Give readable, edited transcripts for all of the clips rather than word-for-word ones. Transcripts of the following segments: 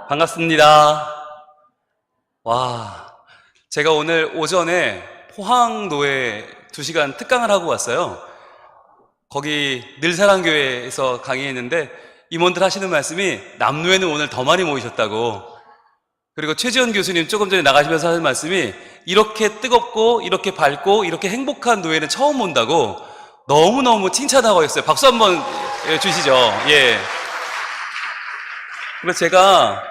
반갑습니다. 와, 제가 오늘 오전에 포항노에 2시간 특강을 하고 왔어요. 거기 늘사랑교회에서 강의했는데 임원들 하시는 말씀이 남노에는 오늘 더 많이 모이셨다고, 그리고 최지원 교수님 조금 전에 나가시면서 하는 말씀이 이렇게 뜨겁고 이렇게 밝고 이렇게 행복한 노예는 처음 온다고 너무너무 칭찬하고 있어요. 박수 한번 주시죠. 예. 그래서 제가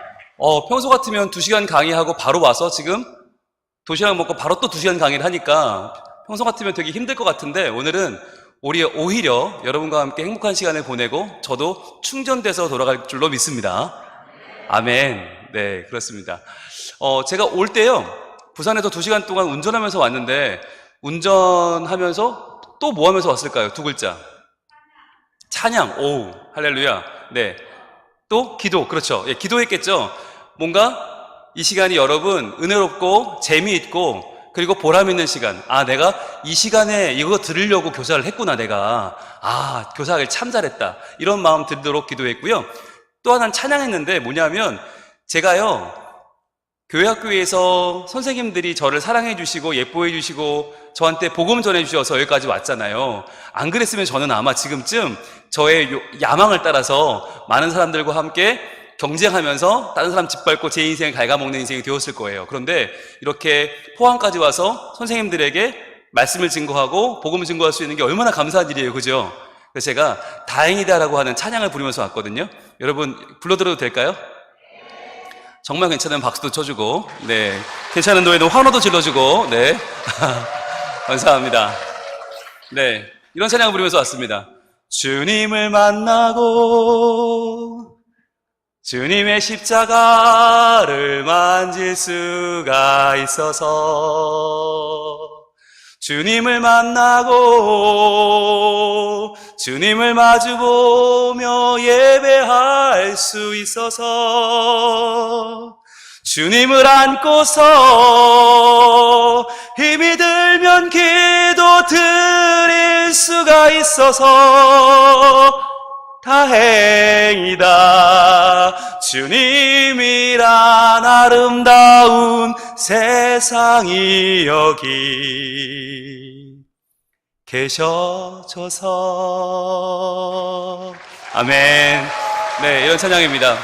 평소 같으면 2시간 강의하고 바로 와서 지금 도시락 먹고 바로 또 2시간 강의를 하니까 평소 같으면 되게 힘들 것 같은데, 오늘은 오히려 여러분과 함께 행복한 시간을 보내고 저도 충전돼서 돌아갈 줄로 믿습니다. 아멘. 네, 그렇습니다. 제가 올 때요, 부산에서 2시간 동안 운전하면서 왔는데, 운전하면서 또 뭐 하면서 왔을까요? 2글자. 찬양. 오, 할렐루야. 네. 또 기도. 그렇죠. 예, 기도했겠죠. 뭔가 이 시간이 여러분 은혜롭고 재미있고 그리고 보람 있는 시간. 아, 내가 이 시간에 이거 들으려고 교사를 했구나, 내가. 아, 교사를 참 잘했다, 이런 마음 들도록 기도했고요. 또 하나는 찬양했는데, 뭐냐면 제가요, 교회학교에서 선생님들이 저를 사랑해 주시고 예뻐해 주시고 저한테 복음 전해 주셔서 여기까지 왔잖아요. 안 그랬으면 저는 아마 지금쯤 저의 야망을 따라서 많은 사람들과 함께 경쟁하면서 다른 사람 짓밟고 제 인생을 갉아먹는 인생이 되었을 거예요. 그런데 이렇게 포항까지 와서 선생님들에게 말씀을 증거하고 복음을 증거할 수 있는 게 얼마나 감사한 일이에요, 그죠? 그래서 제가 다행이다라고 하는 찬양을 부르면서 왔거든요. 여러분 불러드려도 될까요? 정말 괜찮으면 박수도 쳐주고, 네, 괜찮은 노래는 환호도 질러주고, 네. 감사합니다. 네, 이런 찬양을 부르면서 왔습니다. 주님을 만나고 주님의 십자가를 만질 수가 있어서, 주님을 만나고 주님을 마주보며 예배할 수 있어서, 주님을 안고서 힘이 들면 기도 드릴 수가 있어서 다행이다. 주님이란 아름다운 세상이 여기 계셔져서. 아멘. 네, 이런 찬양입니다.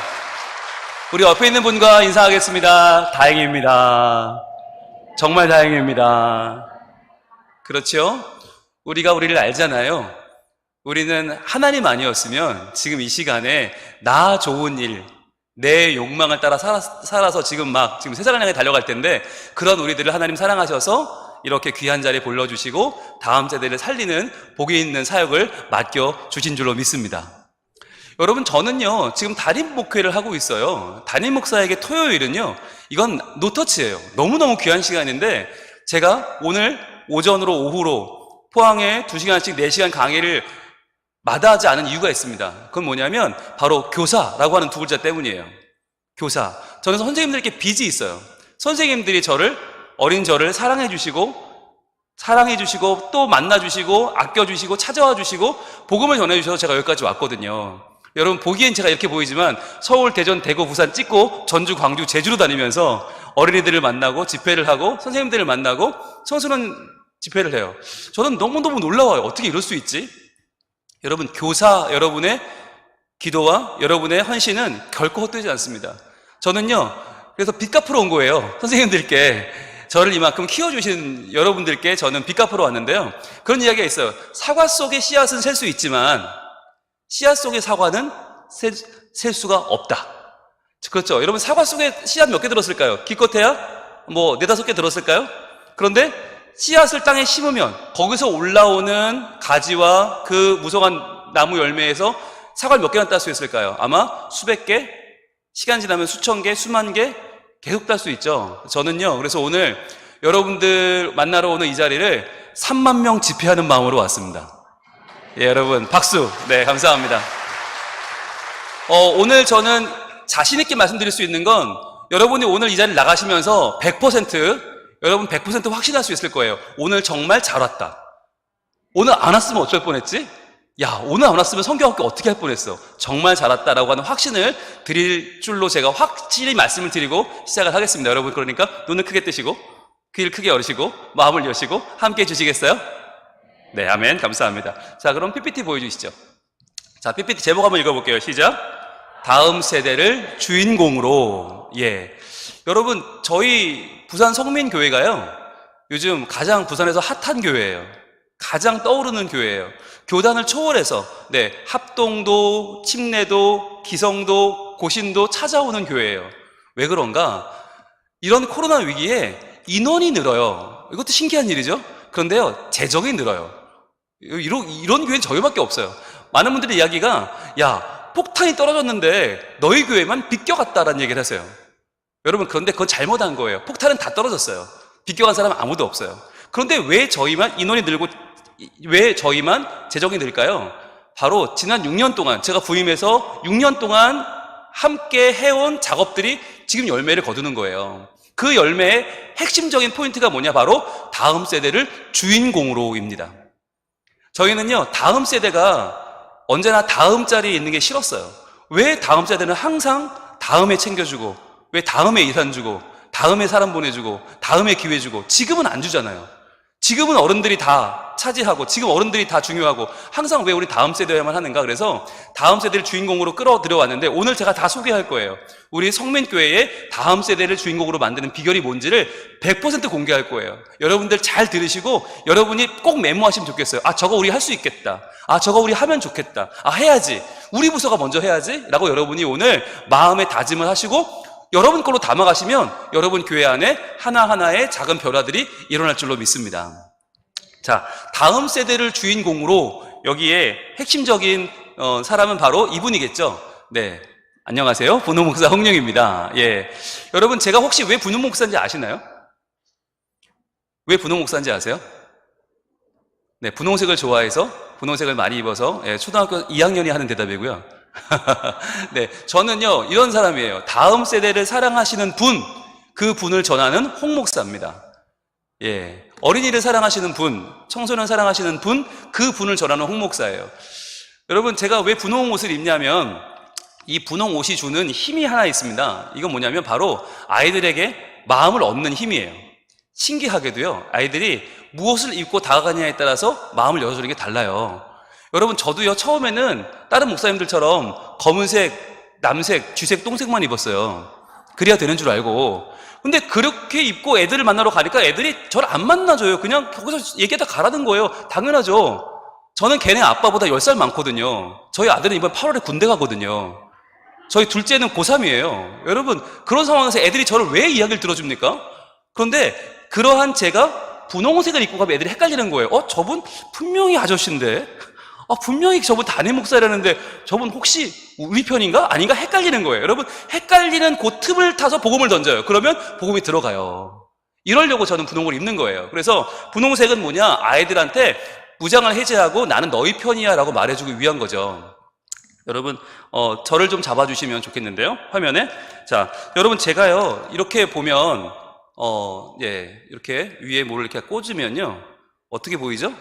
우리 옆에 있는 분과 인사하겠습니다. 다행입니다. 정말 다행입니다. 그렇죠? 우리가 우리를 알잖아요. 우리는 하나님 아니었으면 지금 이 시간에 나 좋은 일, 내 욕망을 따라 살아서 지금 세상을 향해 달려갈 텐데, 그런 우리들을 하나님 사랑하셔서 이렇게 귀한 자리에 불러주시고 다음 세대를 살리는 복이 있는 사역을 맡겨주신 줄로 믿습니다. 여러분, 저는요 지금 담임 목회를 하고 있어요. 담임 목사에게 토요일은요, 이건 노터치예요. 너무너무 귀한 시간인데, 제가 오늘 오전으로 오후로 포항에 2시간씩 4시간 강의를 마다하지 않은 이유가 있습니다. 그건 뭐냐면 바로 교사라고 하는 2글자 때문이에요. 교사. 저는 선생님들께 빚이 있어요. 선생님들이 어린 저를 사랑해 주시고 또 만나 주시고 아껴 주시고 찾아와 주시고 복음을 전해 주셔서 제가 여기까지 왔거든요. 여러분, 보기엔 제가 이렇게 보이지만 서울, 대전, 대구, 부산 찍고 전주, 광주, 제주로 다니면서 어린이들을 만나고 집회를 하고 선생님들을 만나고 청소년 집회를 해요. 저는 너무너무 놀라워요. 어떻게 이럴 수 있지? 여러분, 교사 여러분의 기도와 여러분의 헌신은 결코 헛되지 않습니다. 저는요, 그래서 빚 갚으러 온 거예요. 선생님들께, 저를 이만큼 키워주신 여러분들께 저는 빚 갚으러 왔는데요, 그런 이야기가 있어요. 사과 속의 씨앗은 셀 수 있지만 씨앗 속의 사과는 셀 수가 없다. 그렇죠? 여러분, 사과 속에 씨앗 몇 개 들었을까요? 기껏해야 4-5개 들었을까요? 그런데 씨앗을 땅에 심으면 거기서 올라오는 가지와 그 무성한 나무 열매에서 사과를 몇 개나 딸 수 있을까요? 아마 수백 개, 시간 지나면 수천 개, 수만 개 계속 딸 수 있죠. 저는요, 그래서 오늘 여러분들 만나러 오는 이 자리를 3만 명 집회하는 마음으로 왔습니다. 예, 여러분 박수. 네, 감사합니다. 오늘 저는 자신 있게 말씀드릴 수 있는 건, 여러분이 오늘 이 자리를 나가시면서 100% 확신할 수 있을 거예요. 오늘 정말 잘 왔다. 오늘 안 왔으면 어쩔 뻔했지? 야, 오늘 안 왔으면 성경학교 어떻게 할 뻔했어. 정말 잘 왔다라고 하는 확신을 드릴 줄로 제가 확실히 말씀을 드리고 시작을 하겠습니다. 여러분, 그러니까 눈을 크게 뜨시고 귀를 크게 열으시고 마음을 여시고 함께 해주시겠어요? 네, 아멘. 감사합니다. 자, 그럼 PPT 보여주시죠. 자, PPT 제목 한번 읽어볼게요. 시작. 다음 세대를 주인공으로. 예, 여러분, 저희 부산 성민교회가요, 요즘 가장 부산에서 핫한 교회예요. 가장 떠오르는 교회예요. 교단을 초월해서, 네, 합동도, 침례도, 기성도, 고신도 찾아오는 교회예요. 왜 그런가? 이런 코로나 위기에 인원이 늘어요. 이것도 신기한 일이죠. 그런데요, 재정이 늘어요. 이런 교회는 저희밖에 없어요. 많은 분들의 이야기가, 야, 폭탄이 떨어졌는데 너희 교회만 비껴갔다라는 얘기를 하세요. 여러분, 그런데 그건 잘못한 거예요. 폭탄은 다 떨어졌어요. 비껴간 사람은 아무도 없어요. 그런데 왜 저희만 인원이 늘고 왜 저희만 재정이 늘까요? 바로 지난 6년 동안, 제가 부임해서 6년 동안 함께 해온 작업들이 지금 열매를 거두는 거예요. 그 열매의 핵심적인 포인트가 뭐냐? 바로 다음 세대를 주인공으로입니다. 저희는요, 다음 세대가 언제나 다음 자리에 있는 게 싫었어요. 왜 다음 세대는 항상 다음에 챙겨주고, 왜 다음에 예산 주고, 다음에 사람 보내주고, 다음에 기회 주고, 지금은 안 주잖아요. 지금은 어른들이 다 차지하고, 지금 어른들이 다 중요하고, 항상 왜 우리 다음 세대야만 하는가? 그래서 다음 세대를 주인공으로 끌어들여왔는데, 오늘 제가 다 소개할 거예요. 우리 성민교회의 다음 세대를 주인공으로 만드는 비결이 뭔지를 100% 공개할 거예요. 여러분들 잘 들으시고, 여러분이 꼭 메모하시면 좋겠어요. 아, 저거 우리 할 수 있겠다. 아, 저거 우리 하면 좋겠다. 아, 해야지. 우리 부서가 먼저 해야지. 라고 여러분이 오늘 마음에 다짐을 하시고, 여러분 걸로 담아가시면 여러분 교회 안에 하나하나의 작은 변화들이 일어날 줄로 믿습니다. 자, 다음 세대를 주인공으로 여기에 핵심적인 사람은 바로 이분이겠죠. 네, 안녕하세요. 분홍목사 홍룡입니다. 예, 여러분, 제가 혹시 왜 분홍목사인지 아시나요? 왜 분홍목사인지 아세요? 네, 분홍색을 좋아해서, 분홍색을 많이 입어서, 예, 초등학교 2학년이 하는 대답이고요. 네, 저는요, 이런 사람이에요. 다음 세대를 사랑하시는 분, 그 분을 전하는 홍목사입니다. 예, 어린이를 사랑하시는 분, 청소년 사랑하시는 분, 그 분을 전하는 홍목사예요. 여러분, 제가 왜 분홍 옷을 입냐면, 이 분홍 옷이 주는 힘이 하나 있습니다. 이건 뭐냐면 바로 아이들에게 마음을 얻는 힘이에요. 신기하게도요, 아이들이 무엇을 입고 다가가냐에 따라서 마음을 열어주는 게 달라요. 여러분, 저도요, 처음에는 다른 목사님들처럼 검은색, 남색, 쥐색, 똥색만 입었어요. 그래야 되는 줄 알고. 근데 그렇게 입고 애들을 만나러 가니까 애들이 저를 안 만나줘요. 그냥 거기서 얘기하다 가라는 거예요. 당연하죠. 저는 걔네 아빠보다 10살 많거든요. 저희 아들은 이번 8월에 군대 가거든요. 저희 둘째는 고3이에요. 여러분, 그런 상황에서 애들이 저를 왜 이야기를 들어줍니까? 그런데 그러한 제가 분홍색을 입고 가면 애들이 헷갈리는 거예요. 저분 분명히 아저씨인데, 분명히 저분 담임 목사라는데 저분 혹시 우리 편인가? 아닌가? 헷갈리는 거예요. 여러분, 헷갈리는 그 틈을 타서 복음을 던져요. 그러면 복음이 들어가요. 이러려고 저는 분홍을 입는 거예요. 그래서 분홍색은 뭐냐? 아이들한테 무장을 해제하고 나는 너희 편이야 라고 말해주기 위한 거죠. 여러분, 저를 좀 잡아주시면 좋겠는데요. 화면에. 자, 여러분, 제가요, 이렇게 보면, 예, 이렇게 위에 뭐를 이렇게 꽂으면요. 어떻게 보이죠?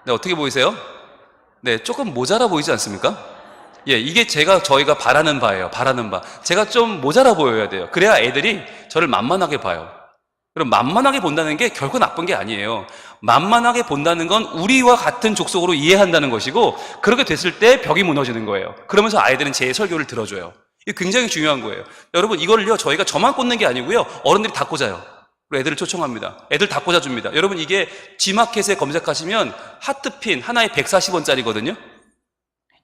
네, 어떻게 보이세요? 네, 조금 모자라 보이지 않습니까? 예, 이게 저희가 바라는 바예요. 바라는 바. 제가 좀 모자라 보여야 돼요. 그래야 애들이 저를 만만하게 봐요. 그럼 만만하게 본다는 게 결코 나쁜 게 아니에요. 만만하게 본다는 건 우리와 같은 족속으로 이해한다는 것이고, 그렇게 됐을 때 벽이 무너지는 거예요. 그러면서 아이들은 제 설교를 들어줘요. 이게 굉장히 중요한 거예요. 여러분, 이거를요, 저희가 저만 꽂는 게 아니고요, 어른들이 다 꽂아요. 그리고 애들을 초청합니다. 애들 다 꽂아줍니다. 여러분, 이게 G마켓에 검색하시면 하트핀 하나에 140원짜리거든요.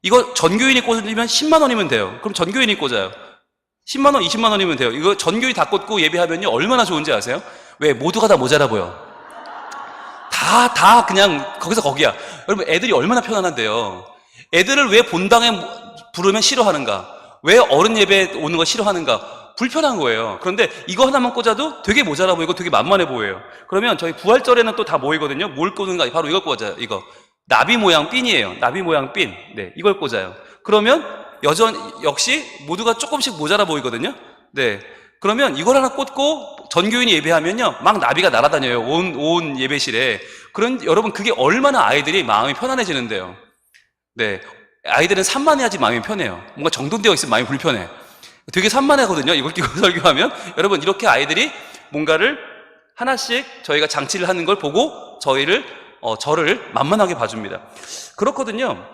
이거 전교인이 꽂으면 10만 원이면 돼요. 그럼 전교인이 꽂아요. 10만 원, 20만 원이면 돼요. 이거 전교인 다 꽂고 예배하면요, 얼마나 좋은지 아세요? 왜? 모두가 다 모자라 보여. 다 그냥 거기서 거기야. 여러분, 애들이 얼마나 편안한데요. 애들을 왜 본당에 부르면 싫어하는가? 왜 어른 예배 오는 거 싫어하는가? 불편한 거예요. 그런데 이거 하나만 꽂아도 되게 모자라 보이고 되게 만만해 보여요. 그러면 저희 부활절에는 또 다 모이거든요. 뭘 꽂는가? 바로 이걸 꽂아요. 이거 나비 모양 핀이에요. 나비 모양 핀. 네, 이걸 꽂아요. 그러면 역시 모두가 조금씩 모자라 보이거든요. 네, 그러면 이걸 하나 꽂고 전교인이 예배하면요, 막 나비가 날아다녀요. 온 예배실에. 여러분, 그게 얼마나 아이들이 마음이 편안해지는데요. 네. 아이들은 산만해야지 마음이 편해요. 뭔가 정돈되어 있으면 마음이 불편해. 되게 산만하거든요. 이걸 끼고 설교하면. 여러분, 이렇게 아이들이 뭔가를 하나씩 저희가 장치를 하는 걸 보고 저를 만만하게 봐줍니다. 그렇거든요.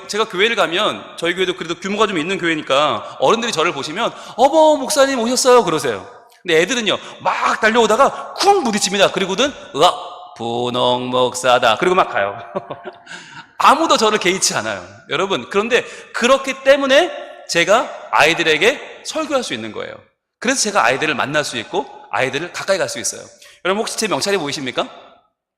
제가 교회를 가면, 저희 교회도 그래도 규모가 좀 있는 교회니까 어른들이 저를 보시면, 어머, 목사님 오셨어요. 그러세요. 근데 애들은요, 막 달려오다가 쿵 부딪힙니다. 그리고는, 분홍 목사다. 그리고 막 가요. 아무도 저를 개의치 않아요. 여러분, 그런데 그렇기 때문에 제가 아이들에게 설교할 수 있는 거예요. 그래서 제가 아이들을 만날 수 있고, 아이들을 가까이 갈 수 있어요. 여러분, 혹시 제 명찰이 보이십니까?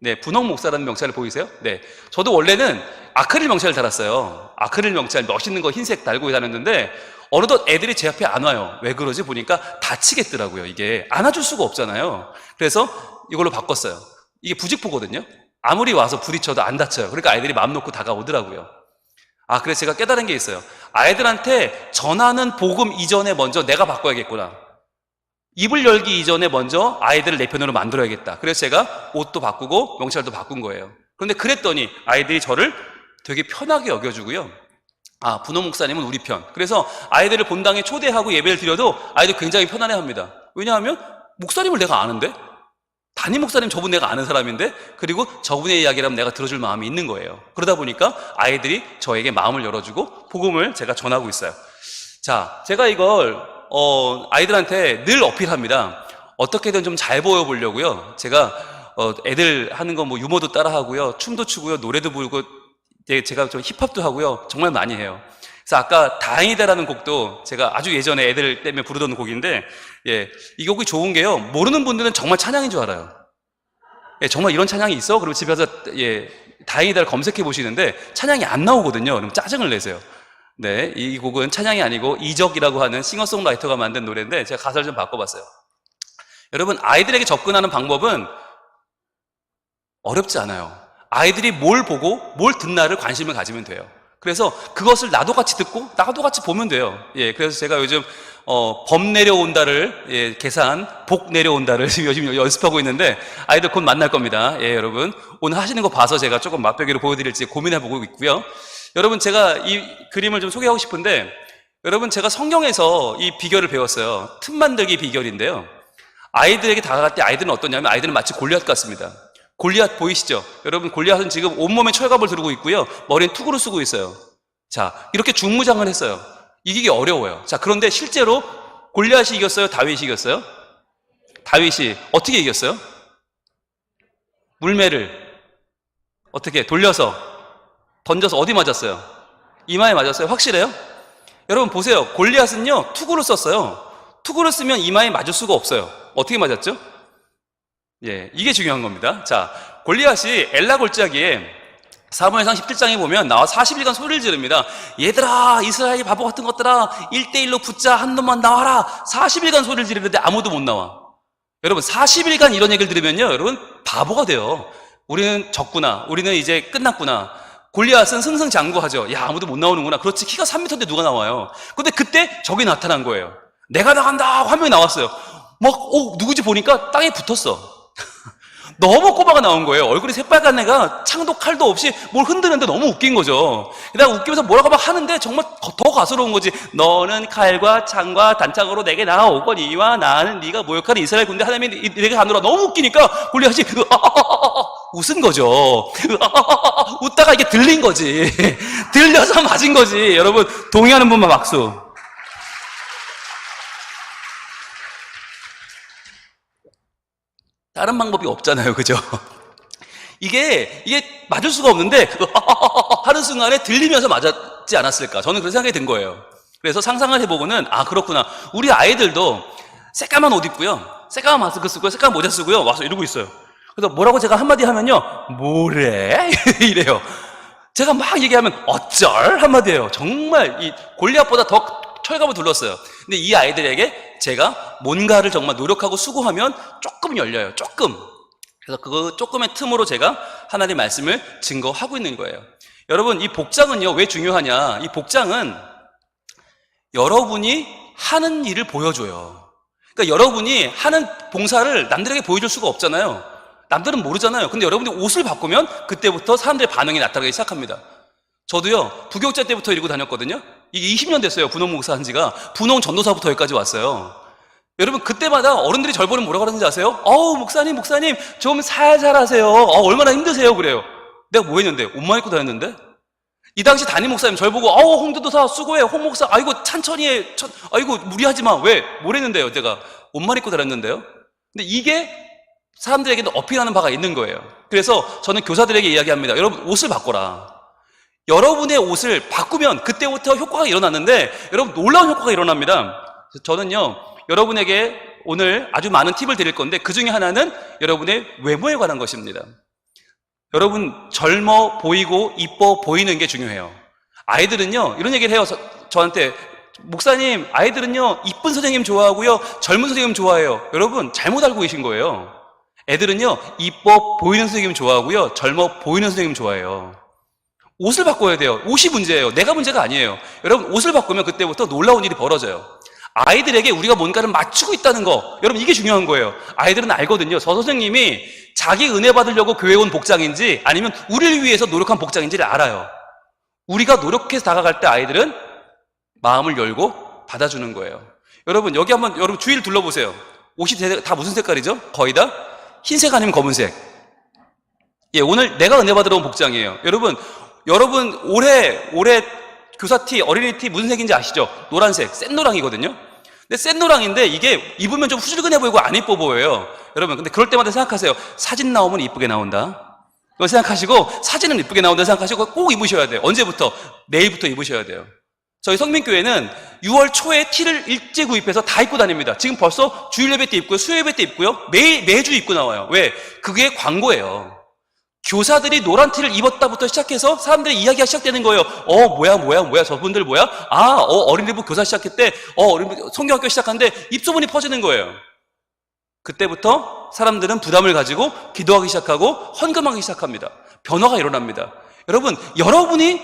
네, 분홍 목사라는 명찰을 보이세요? 네. 저도 원래는 아크릴 명찰을 달았어요. 아크릴 명찰, 멋있는 거 흰색 달고 다녔는데, 어느덧 애들이 제 앞에 안 와요. 왜 그러지? 보니까 다치겠더라고요. 이게 안아줄 수가 없잖아요. 그래서 이걸로 바꿨어요. 이게 부직포거든요. 아무리 와서 부딪혀도 안 다쳐요. 그러니까 아이들이 마음 놓고 다가오더라고요. 그래서 제가 깨달은 게 있어요. 아이들한테 전하는 복음 이전에 먼저 내가 바꿔야겠구나. 입을 열기 이전에 먼저 아이들을 내 편으로 만들어야겠다. 그래서 제가 옷도 바꾸고 명찰도 바꾼 거예요. 그런데 그랬더니 아이들이 저를 되게 편하게 여겨주고요. 분홍 목사님은 우리 편. 그래서 아이들을 본당에 초대하고 예배를 드려도 아이들 굉장히 편안해합니다. 왜냐하면 목사님을 내가 아는데, 담임 목사님 저분 내가 아는 사람인데, 그리고 저분의 이야기라면 내가 들어줄 마음이 있는 거예요. 그러다 보니까 아이들이 저에게 마음을 열어주고 복음을 제가 전하고 있어요. 자, 제가 이걸 아이들한테 늘 어필합니다. 어떻게든 좀 잘 보여보려고요. 제가 애들 하는 거 뭐 유머도 따라하고요, 춤도 추고요, 노래도 부르고, 제가 좀 힙합도 하고요, 정말 많이 해요. 그래서 아까 다행이다라는 곡도 제가 아주 예전에 애들 때문에 부르던 곡인데, 이 곡이 좋은 게요, 모르는 분들은 정말 찬양인 줄 알아요. 정말 이런 찬양이 있어? 그리고 집에 가서 다행이다를 검색해 보시는데 찬양이 안 나오거든요. 그럼 짜증을 내세요. 네, 이 곡은 찬양이 아니고 이적이라고 하는 싱어송라이터가 만든 노래인데 제가 가사를 좀 바꿔봤어요. 여러분, 아이들에게 접근하는 방법은 어렵지 않아요. 아이들이 뭘 보고 뭘 듣나를 관심을 가지면 돼요. 그래서 그것을 나도 같이 듣고 나도 같이 보면 돼요. 그래서 제가 요즘 범 내려온다를 계산, 복 내려온다를 지금 요즘 연습하고 있는데 아이들 곧 만날 겁니다. 여러분, 오늘 하시는 거 봐서 제가 조금 맛보기로 보여드릴지 고민해보고 있고요. 여러분, 제가 이 그림을 좀 소개하고 싶은데, 여러분, 제가 성경에서 이 비결을 배웠어요. 틈 만들기 비결인데요. 아이들에게 다가갈 때 아이들은 어떠냐면, 아이들은 마치 골리앗 같습니다. 골리앗 보이시죠? 여러분, 골리앗은 지금 온몸에 철갑을 두르고 있고요, 머리는 투구를 쓰고 있어요. 자, 이렇게 중무장을 했어요. 이기기 어려워요. 자, 그런데 실제로 골리앗이 이겼어요? 다윗이 이겼어요? 다윗이 어떻게 이겼어요? 물매를 어떻게 돌려서 던져서 어디 맞았어요? 이마에 맞았어요? 확실해요? 여러분 보세요. 골리앗은요, 투구를 썼어요. 투구를 쓰면 이마에 맞을 수가 없어요. 어떻게 맞았죠? 이게 중요한 겁니다. 자, 골리앗이 엘라 골짜기에 사무엘상 17장에 보면 나와 40일간 소리를 지릅니다. 얘들아, 이스라엘 바보 같은 것들아, 1대1로 붙자, 한 놈만 나와라. 40일간 소리를 지르는데 아무도 못 나와. 여러분, 40일간 이런 얘기를 들으면요, 여러분 바보가 돼요. 우리는 졌구나, 우리는 이제 끝났구나. 골리앗은 승승장구하죠. 야, 아무도 못 나오는구나. 그렇지, 키가 3m인데 누가 나와요? 근데 그때 적이 나타난 거예요. 내가 나간다. 화면이 나왔어요. 막 누구지 보니까 땅에 붙었어. 너무 꼬마가 나온 거예요. 얼굴이 새빨간 애가 창도 칼도 없이 뭘 흔드는데 너무 웃긴 거죠. 내가 웃기면서 뭐라고 막 하는데 정말 더 가스러운 거지. 너는 칼과 창과 단창으로 내게 나아오거니와 나는 네가 모욕하는 이스라엘 군대 하나님이 내게 가노라. 너무 웃기니까 골리앗이 웃은 거죠. 웃다가 이게 들린 거지. 들려서 맞은 거지. 여러분, 동의하는 분만 박수. 다른 방법이 없잖아요. 그죠? 이게 맞을 수가 없는데 하는 순간에 들리면서 맞았지 않았을까? 저는 그런 생각이 든 거예요. 그래서 상상을 해보고는 그렇구나. 우리 아이들도 새까만 옷 입고요, 새까만 마스크 쓰고 새까만 모자 쓰고요, 와서 이러고 있어요. 그래서 뭐라고 제가 한마디 하면요, 뭐래? 이래요. 제가 막 얘기하면 어쩔? 한마디예요. 정말 이 골리앗보다 더 철갑을 둘렀어요. 근데 이 아이들에게 제가 뭔가를 정말 노력하고 수고하면 조금 열려요. 조금. 그래서 그 조금의 틈으로 제가 하나님의 말씀을 증거하고 있는 거예요. 여러분, 이 복장은요, 왜 중요하냐? 이 복장은 여러분이 하는 일을 보여줘요. 그러니까 여러분이 하는 봉사를 남들에게 보여줄 수가 없잖아요. 남들은 모르잖아요. 근데 여러분이 옷을 바꾸면 그때부터 사람들의 반응이 나타나기 시작합니다. 저도요, 부교육자 때부터 이러고 다녔거든요. 이게 20년 됐어요. 분홍 목사 한 지가. 분홍 전도사부터 여기까지 왔어요. 여러분, 그때마다 어른들이 절 보면 뭐라고 하는지 아세요? 목사님, 좀 살살 하세요. 얼마나 힘드세요. 그래요. 내가 뭐 했는데? 옷만 입고 다녔는데? 이 당시 담임 목사님 절 보고, 홍도도사 수고해. 홍 목사, 아이고, 천천히 해. 아이고, 무리하지 마. 왜? 뭘 했는데요? 제가 옷만 입고 다녔는데요? 근데 이게 사람들에게도 어필하는 바가 있는 거예요. 그래서 저는 교사들에게 이야기합니다. 여러분, 옷을 바꿔라. 여러분의 옷을 바꾸면 그때부터 효과가 일어났는데, 여러분, 놀라운 효과가 일어납니다. 저는요, 여러분에게 오늘 아주 많은 팁을 드릴 건데, 그 중에 하나는 여러분의 외모에 관한 것입니다. 여러분, 젊어 보이고 이뻐 보이는 게 중요해요. 아이들은요, 이런 얘기를 해요. 저한테, 목사님, 아이들은요, 이쁜 선생님 좋아하고요, 젊은 선생님 좋아해요. 여러분, 잘못 알고 계신 거예요. 애들은요, 이뻐 보이는 선생님 좋아하고요, 젊어 보이는 선생님 좋아해요. 옷을 바꿔야 돼요. 옷이 문제예요. 내가 문제가 아니에요. 여러분, 옷을 바꾸면 그때부터 놀라운 일이 벌어져요. 아이들에게 우리가 뭔가를 맞추고 있다는 거, 여러분, 이게 중요한 거예요. 아이들은 알거든요. 저 선생님이 자기 은혜 받으려고 교회 온 복장인지 아니면 우리를 위해서 노력한 복장인지를 알아요. 우리가 노력해서 다가갈 때 아이들은 마음을 열고 받아주는 거예요. 여러분, 여기 한번 여러분 주위를 둘러보세요. 옷이 다 무슨 색깔이죠? 거의 다 흰색 아니면 검은색. 예, 오늘 내가 은혜 받으러 온 복장이에요. 여러분 올해 교사티, 어린이티 무슨 색인지 아시죠? 노란색, 센노랑이거든요. 근데 센노랑인데 이게 입으면 좀 후줄근해 보이고 안 이뻐 보여요. 여러분, 근데 그럴 때마다 생각하세요. 사진 나오면 이쁘게 나온다. 그걸 생각하시고, 사진은 이쁘게 나온다 생각하시고 꼭 입으셔야 돼요. 언제부터? 내일부터 입으셔야 돼요. 저희 성민교회는 6월 초에 티를 일제 구입해서 다 입고 다닙니다. 지금 벌써 주일 예배 때 입고요, 수요 예배 때 입고요, 매주 입고 나와요. 왜? 그게 광고예요. 교사들이 노란 티를 입었다부터 시작해서 사람들의 이야기가 시작되는 거예요. 뭐야, 저분들 뭐야? 어린이부 교사 시작했대. 어린이부 성경학교 시작하는데 입소문이 퍼지는 거예요. 그때부터 사람들은 부담을 가지고 기도하기 시작하고 헌금하기 시작합니다. 변화가 일어납니다. 여러분, 여러분이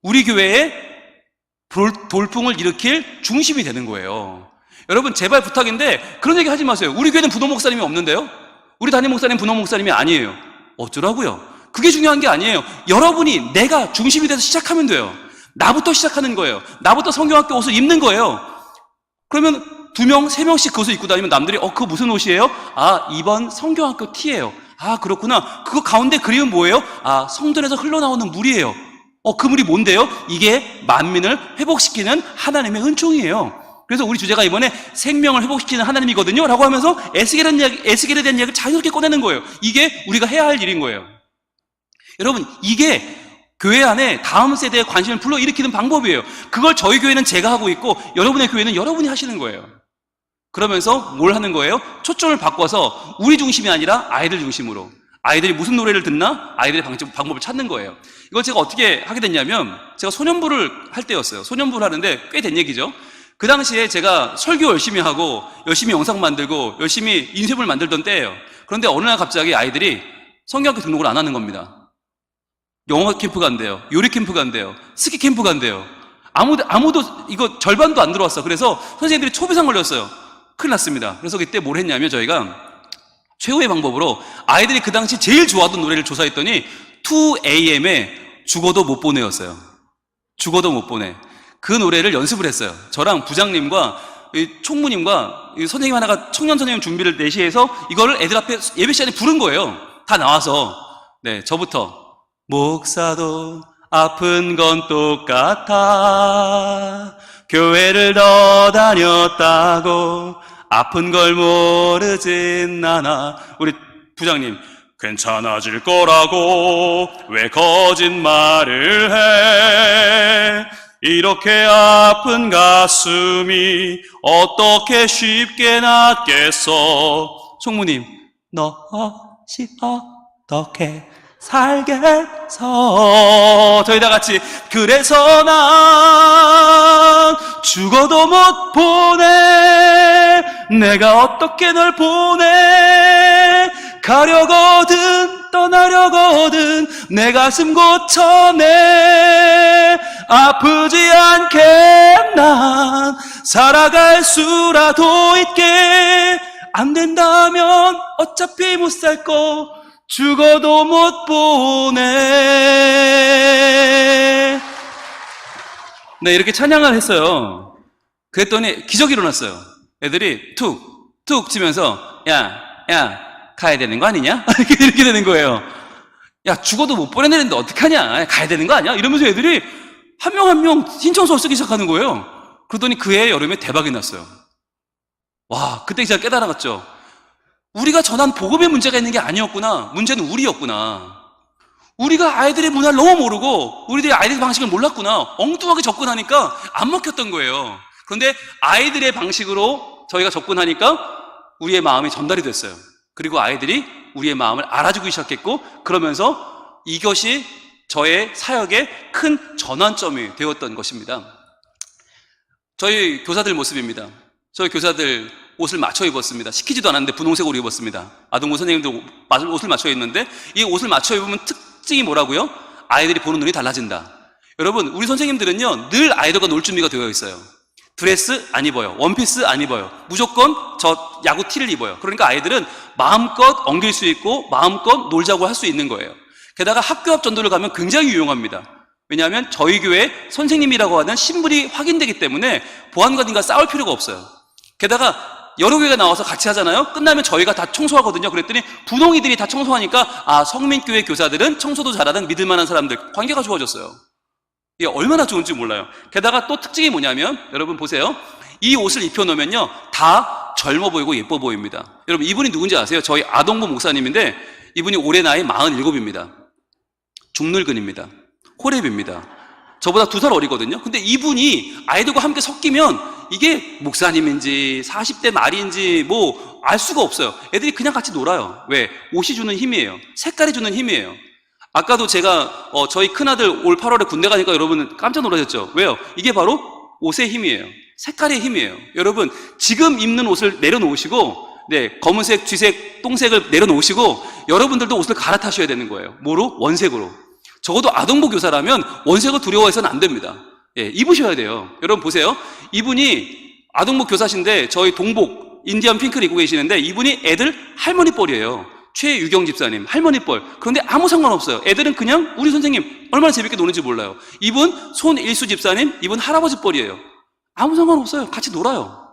우리 교회에 돌풍을 일으킬 중심이 되는 거예요. 여러분, 제발 부탁인데 그런 얘기 하지 마세요. 우리 교회는 분홍 목사님이 없는데요? 우리 담임 목사님 분홍 목사님이 아니에요. 어쩌라고요? 그게 중요한 게 아니에요. 여러분이 내가 중심이 돼서 시작하면 돼요. 나부터 시작하는 거예요. 나부터 성경학교 옷을 입는 거예요. 그러면 2명, 3명씩 그 옷을 입고 다니면 남들이 그거 무슨 옷이에요? 이번 성경학교 티예요. 그렇구나. 그거 가운데 그림은 뭐예요? 성전에서 흘러나오는 물이에요. 그 물이 뭔데요? 이게 만민을 회복시키는 하나님의 은총이에요. 그래서 우리 주제가 이번에 생명을 회복시키는 하나님이거든요 라고 하면서 에스겔에 대한 이야기를 자유롭게 꺼내는 거예요. 이게 우리가 해야 할 일인 거예요. 여러분, 이게 교회 안에 다음 세대의 관심을 불러일으키는 방법이에요. 그걸 저희 교회는 제가 하고 있고 여러분의 교회는 여러분이 하시는 거예요. 그러면서 뭘 하는 거예요? 초점을 바꿔서 우리 중심이 아니라 아이들 중심으로, 아이들이 무슨 노래를 듣나? 아이들의 방법을 찾는 거예요. 이걸 제가 어떻게 하게 됐냐면, 제가 소년부를 할 때였어요. 소년부를 하는데 꽤 된 얘기죠. 그 당시에 제가 설교 열심히 하고 열심히 영상 만들고 열심히 인쇄물 만들던 때예요. 그런데 어느 날 갑자기 아이들이 성경학교 등록을 안 하는 겁니다. 영어 캠프 간대요. 요리 캠프 간대요. 스키 캠프 간대요. 아무도 이거 절반도 안 들어왔어. 그래서 선생님들이 초비상 걸렸어요. 큰일 났습니다. 그래서 그때 뭘 했냐면 저희가 최후의 방법으로 아이들이 그 당시 제일 좋아하던 노래를 조사했더니 2AM의 죽어도 못 보내였어요. 죽어도 못 보내. 그 노래를 연습을 했어요. 저랑 부장님과 총무님과 선생님 하나가 청년 선생님 준비를 4시에서 이거를 애들 앞에 예배 시간에 부른 거예요. 다 나와서. 네, 저부터. 목사도 아픈 건 똑같아. 교회를 더 다녔다고 아픈 걸 모르진 않아. 우리 부장님, 괜찮아질 거라고 왜 거짓말을 해. 이렇게 아픈 가슴이 어떻게 쉽게 낫겠어. 총무님, 너시 어떻게 살겠어. 저희 다 같이, 그래서 난 죽어도 못 보내. 내가 어떻게 널 보내. 가려거든 떠나려거든 내 가슴 고쳐내. 아프지 않게 난 살아갈 수라도 있게. 안 된다면 어차피 못 살 거 죽어도 못 보내. 네, 이렇게 찬양을 했어요. 그랬더니 기적이 일어났어요. 애들이 툭 치면서 야 가야 되는 거 아니냐? 이렇게 되는 거예요. 야, 죽어도 못 보내는데 어떡하냐? 가야 되는 거 아니야? 이러면서 애들이 한 명 한 명 신청서를 쓰기 시작하는 거예요. 그러더니 그해 여름에 대박이 났어요. 와, 그때 제가 깨달아갔죠. 우리가 전한 복음의 문제가 있는 게 아니었구나. 문제는 우리였구나. 우리가 아이들의 문화를 너무 모르고 우리들의 아이들의 방식을 몰랐구나. 엉뚱하게 접근하니까 안 먹혔던 거예요. 그런데 아이들의 방식으로 저희가 접근하니까 우리의 마음이 전달이 됐어요. 그리고 아이들이 우리의 마음을 알아주기 시작했고, 그러면서 이것이 저의 사역의 큰 전환점이 되었던 것입니다. 저희 교사들 모습입니다. 저희 교사들 옷을 맞춰 입었습니다. 시키지도 않았는데 분홍색으로 입었습니다. 아동부 선생님들 옷을 맞춰 입는데 이 옷을 맞춰 입으면 특징이 뭐라고요? 아이들이 보는 눈이 달라진다. 여러분, 우리 선생님들은요 늘 아이들과 놀 준비가 되어 있어요. 드레스 안 입어요. 원피스 안 입어요. 무조건 저 야구 티를 입어요. 그러니까 아이들은 마음껏 엉길 수 있고 마음껏 놀자고 할 수 있는 거예요. 게다가 학교 앞 전도를 가면 굉장히 유용합니다. 왜냐하면 저희 교회 선생님이라고 하는 신분이 확인되기 때문에 보안관님과 싸울 필요가 없어요. 게다가 여러 교회가 나와서 같이 하잖아요. 끝나면 저희가 다 청소하거든요. 그랬더니 분홍이들이 다 청소하니까 아, 성민교회 교사들은 청소도 잘하는 믿을만한 사람들, 관계가 좋아졌어요. 이게 얼마나 좋은지 몰라요. 게다가 또 특징이 뭐냐면 여러분 보세요. 이 옷을 입혀놓으면요 다 젊어 보이고 예뻐 보입니다. 여러분 이분이 누군지 아세요? 저희 아동부 목사님인데 이분이 올해 나이 47입니다. 중늙은입니다. 호랩입니다. 저보다 2살 어리거든요. 근데 이분이 아이들과 함께 섞이면 이게 목사님인지 40대 말인지 뭐 알 수가 없어요. 애들이 그냥 같이 놀아요. 왜? 옷이 주는 힘이에요. 색깔이 주는 힘이에요. 아까도 제가 저희 큰아들 올 8월에 군대 가니까 여러분 깜짝 놀라셨죠? 왜요? 이게 바로 옷의 힘이에요. 색깔의 힘이에요. 여러분 지금 입는 옷을 내려놓으시고 검은색, 쥐색, 똥색을 내려놓으시고 여러분들도 옷을 갈아타셔야 되는 거예요. 뭐로? 원색으로. 적어도 아동부 교사라면 원색을 두려워해서는 안 됩니다. 입으셔야 돼요. 여러분 보세요. 이분이 아동부 교사신데 저희 동복 인디언 핑크를 입고 계시는데 이분이 애들 할머니 뻘이에요. 최유경 집사님 할머니 뻘. 그런데 아무 상관없어요. 애들은 그냥 우리 선생님 얼마나 재밌게 노는지 몰라요. 이분 손일수 집사님 이분 할아버지 뻘이에요. 아무 상관없어요. 같이 놀아요.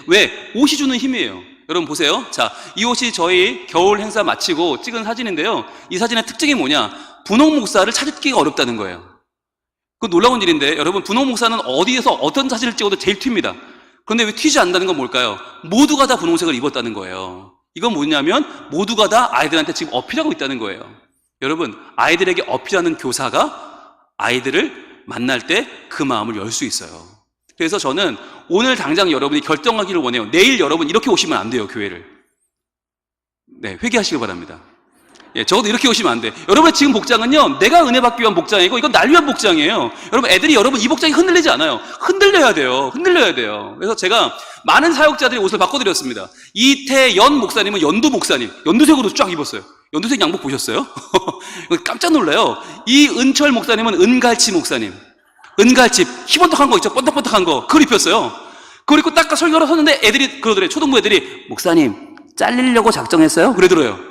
왜? 옷이 주는 힘이에요. 여러분 보세요. 자, 이 옷이 저희 겨울 행사 마치고 찍은 사진인데요. 이 사진의 특징이 뭐냐? 분홍 목사를 찾기가 어렵다는 거예요. 그 놀라운 일인데 여러분 분홍 목사는 어디에서 어떤 사진을 찍어도 제일 튑니다. 그런데 왜 튀지 않는다는 건 뭘까요? 모두가 다 분홍색을 입었다는 거예요. 이건 뭐냐면 모두가 다 아이들한테 지금 어필하고 있다는 거예요. 여러분 아이들에게 어필하는 교사가 아이들을 만날 때 그 마음을 열 수 있어요. 그래서 저는 오늘 당장 여러분이 결정하기를 원해요. 내일 여러분 이렇게 오시면 안 돼요. 교회를. 회개하시길 바랍니다. 적어도 이렇게 오시면 안 돼. 여러분의 지금 복장은요 내가 은혜 받기 위한 복장이고 이건 날 위한 복장이에요. 여러분 애들이 여러분 이 복장이 흔들리지 않아요. 흔들려야 돼요. 그래서 제가 많은 사역자들이 옷을 바꿔드렸습니다. 이태연 목사님은 연두 목사님 연두색으로 쫙 입었어요. 연두색 양복 보셨어요? 깜짝 놀라요. 이은철 목사님은 은갈치 목사님 은갈치 희번떡한 거 있죠. 번떡번떡한 거 그걸 입혔어요. 그걸 입고 딱 설교를 하는데 애들이 그러더래요. 초등부 애들이 목사님 잘리려고 작정했어요? 그러더래요.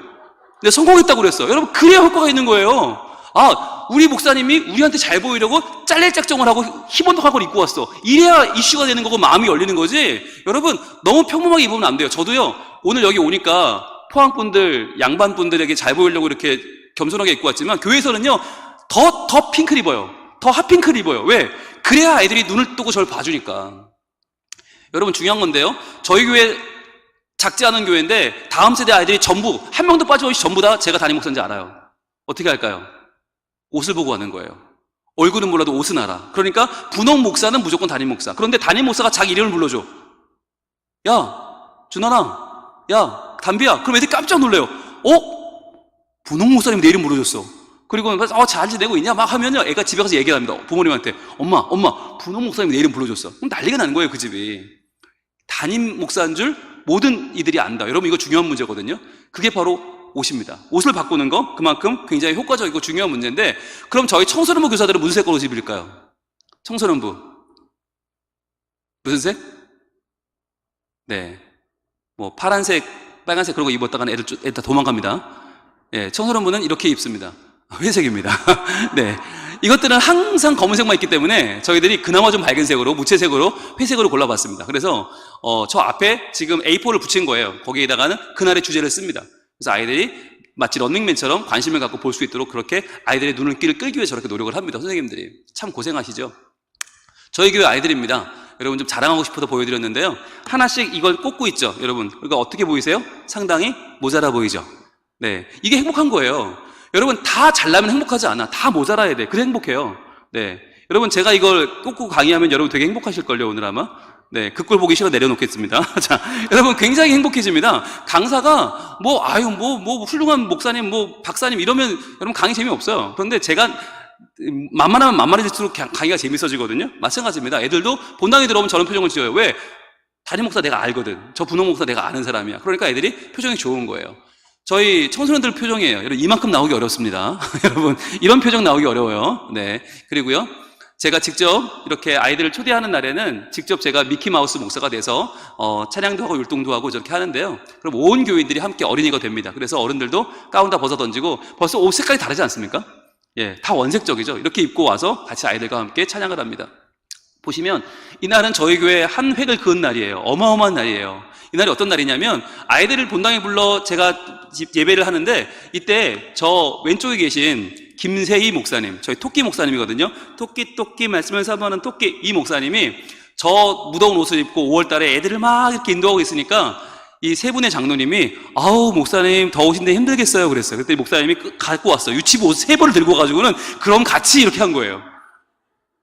근데 성공했다고 그랬어요. 여러분 그래야 효과가 있는 거예요. 아, 우리 목사님이 우리한테 잘 보이려고 잘릴 작정을 하고 희번떡한 걸 입고 왔어. 이래야 이슈가 되는 거고 마음이 열리는 거지. 여러분 너무 평범하게 입으면 안 돼요. 저도요 오늘 여기 오니까 포항분들 양반분들에게 잘 보이려고 이렇게 겸손하게 입고 왔지만 교회에서는요 더 핑크를 입어요. 더 핫핑크를 입어요. 왜? 그래야 아이들이 눈을 뜨고 저를 봐주니까. 여러분 중요한 건데요 저희 교회 작지 않은 교회인데 다음 세대 아이들이 전부 한 명도 빠짐없이 전부 다 제가 담임 목사인지 알아요. 어떻게 할까요? 옷을 보고 하는 거예요. 얼굴은 몰라도 옷은 알아. 그러니까 분홍 목사는 무조건 담임 목사. 그런데 담임 목사가 자기 이름을 불러줘. 야 준하나 야 담비야. 그럼 애들이 깜짝 놀래요. 분홍 목사님 내 이름 불러줬어. 그리고 잘 지내고 있냐 막 하면요 애가 집에 가서 얘기를 합니다. 부모님한테 엄마 분홍 목사님 내 이름 불러줬어. 그럼 난리가 나는 거예요. 그 집이. 담임 목사인 줄 모든 이들이 안다. 여러분 이거 중요한 문제거든요. 그게 바로 옷입니다. 옷을 바꾸는 거 그만큼 굉장히 효과적이고 중요한 문제인데 그럼 저희 청소년부 교사들은 무슨 색깔로 옷 입을까요? 청소년부 무슨 색? 뭐 파란색, 빨간색 그런 거 입었다가는 애들 다 도망갑니다. 예, 청소년부는 이렇게 입습니다. 회색입니다. 네. 이것들은 항상 검은색만 있기 때문에 저희들이 그나마 좀 밝은 색으로, 무채색으로, 회색으로 골라봤습니다. 그래서, 저 앞에 지금 A4를 붙인 거예요. 거기에다가는 그날의 주제를 씁니다. 그래서 아이들이 마치 런닝맨처럼 관심을 갖고 볼 수 있도록 그렇게 아이들의 눈길을 끌기 위해 저렇게 노력을 합니다. 선생님들이. 참 고생하시죠? 저희 교회 아이들입니다. 여러분 좀 자랑하고 싶어서 보여드렸는데요. 하나씩 이걸 꽂고 있죠, 여러분. 그러니까 어떻게 보이세요? 상당히 모자라 보이죠? 네. 이게 행복한 거예요. 여러분 다 잘나면 행복하지 않아. 다 모자라야 돼. 그래 행복해요. 네. 여러분 제가 이걸 꽂고 강의하면 여러분 되게 행복하실걸요, 오늘 아마. 네. 그 꼴 보기 싫어 내려놓겠습니다. 자, 여러분 굉장히 행복해집니다. 강사가 뭐 훌륭한 목사님, 뭐 박사님 이러면 여러분 강의 재미없어요. 그런데 제가 만만하면 만만해질수록 강의가 재밌어지거든요. 마찬가지입니다. 애들도 본당에 들어오면 저런 표정을 지어요. 왜? 담임 목사 내가 알거든. 저 분홍 목사 내가 아는 사람이야. 그러니까 애들이 표정이 좋은 거예요. 저희 청소년들 표정이에요. 여러분 이만큼 나오기 어렵습니다. 여러분 이런 표정 나오기 어려워요. 네. 그리고요. 제가 직접 이렇게 아이들을 초대하는 날에는 직접 제가 미키마우스 목사가 돼서 찬양도 하고 율동도 하고 저렇게 하는데요. 그럼 온 교인들이 함께 어린이가 됩니다. 그래서 어른들도 가운 다 벗어 던지고 벌써 옷 색깔이 다르지 않습니까? 예, 다 원색적이죠. 이렇게 입고 와서 같이 아이들과 함께 찬양을 합니다. 보시면 이날은 저희 교회 한 획을 그은 날이에요. 어마어마한 날이에요. 이날이 어떤 날이냐면 아이들을 본당에 불러 제가 예배를 하는데 이때 저 왼쪽에 계신 김세희 목사님, 저희 토끼 목사님이거든요. 토끼 말씀을 사모하는 토끼 이 목사님이 저 무더운 옷을 입고 5월 달에 애들을 막 이렇게 인도하고 있으니까 이 세 분의 장로님이 아우 목사님 더우신데 힘들겠어요 그랬어요. 그때 목사님이 갖고 왔어요. 유치부 옷 3벌을 들고 가지고는 그럼 같이 이렇게 한 거예요.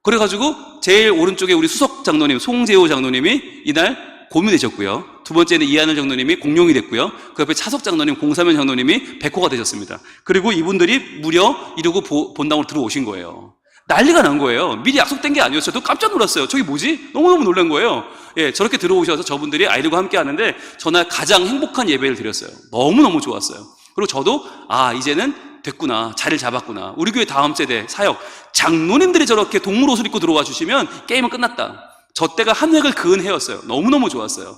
그래가지고 제일 오른쪽에 우리 수석 장로님 송재호 장로님이 이날 곰이 되셨고요. 두 번째는 이하늘 장로님이 공룡이 됐고요. 그 옆에 차석 장로님, 공사면 장로님이 백호가 되셨습니다. 그리고 이분들이 무려 이러고 본당으로 들어오신 거예요. 난리가 난 거예요. 미리 약속된 게 아니었어요. 저도 깜짝 놀랐어요. 저기 뭐지? 너무너무 놀란 거예요. 예, 저렇게 들어오셔서 저분들이 아이들과 함께 하는데 전날 가장 행복한 예배를 드렸어요. 너무너무 좋았어요. 그리고 저도 이제는 됐구나. 자리를 잡았구나. 우리 교회 다음 세대 사역 장로님들이 저렇게 동물 옷을 입고 들어와 주시면 게임은 끝났다. 저 때가 한 획을 그은 해였어요. 너무너무 좋았어요.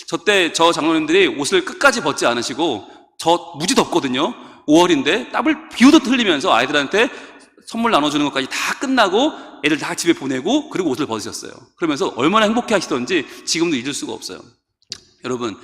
저 때 저 장로님들이 옷을 끝까지 벗지 않으시고 저 무지 덥거든요. 5월인데 땀을 비오듯 흘리면서 아이들한테 선물 나눠주는 것까지 다 끝나고 애들 다 집에 보내고 그리고 옷을 벗으셨어요. 그러면서 얼마나 행복해 하시던지 지금도 잊을 수가 없어요. 여러분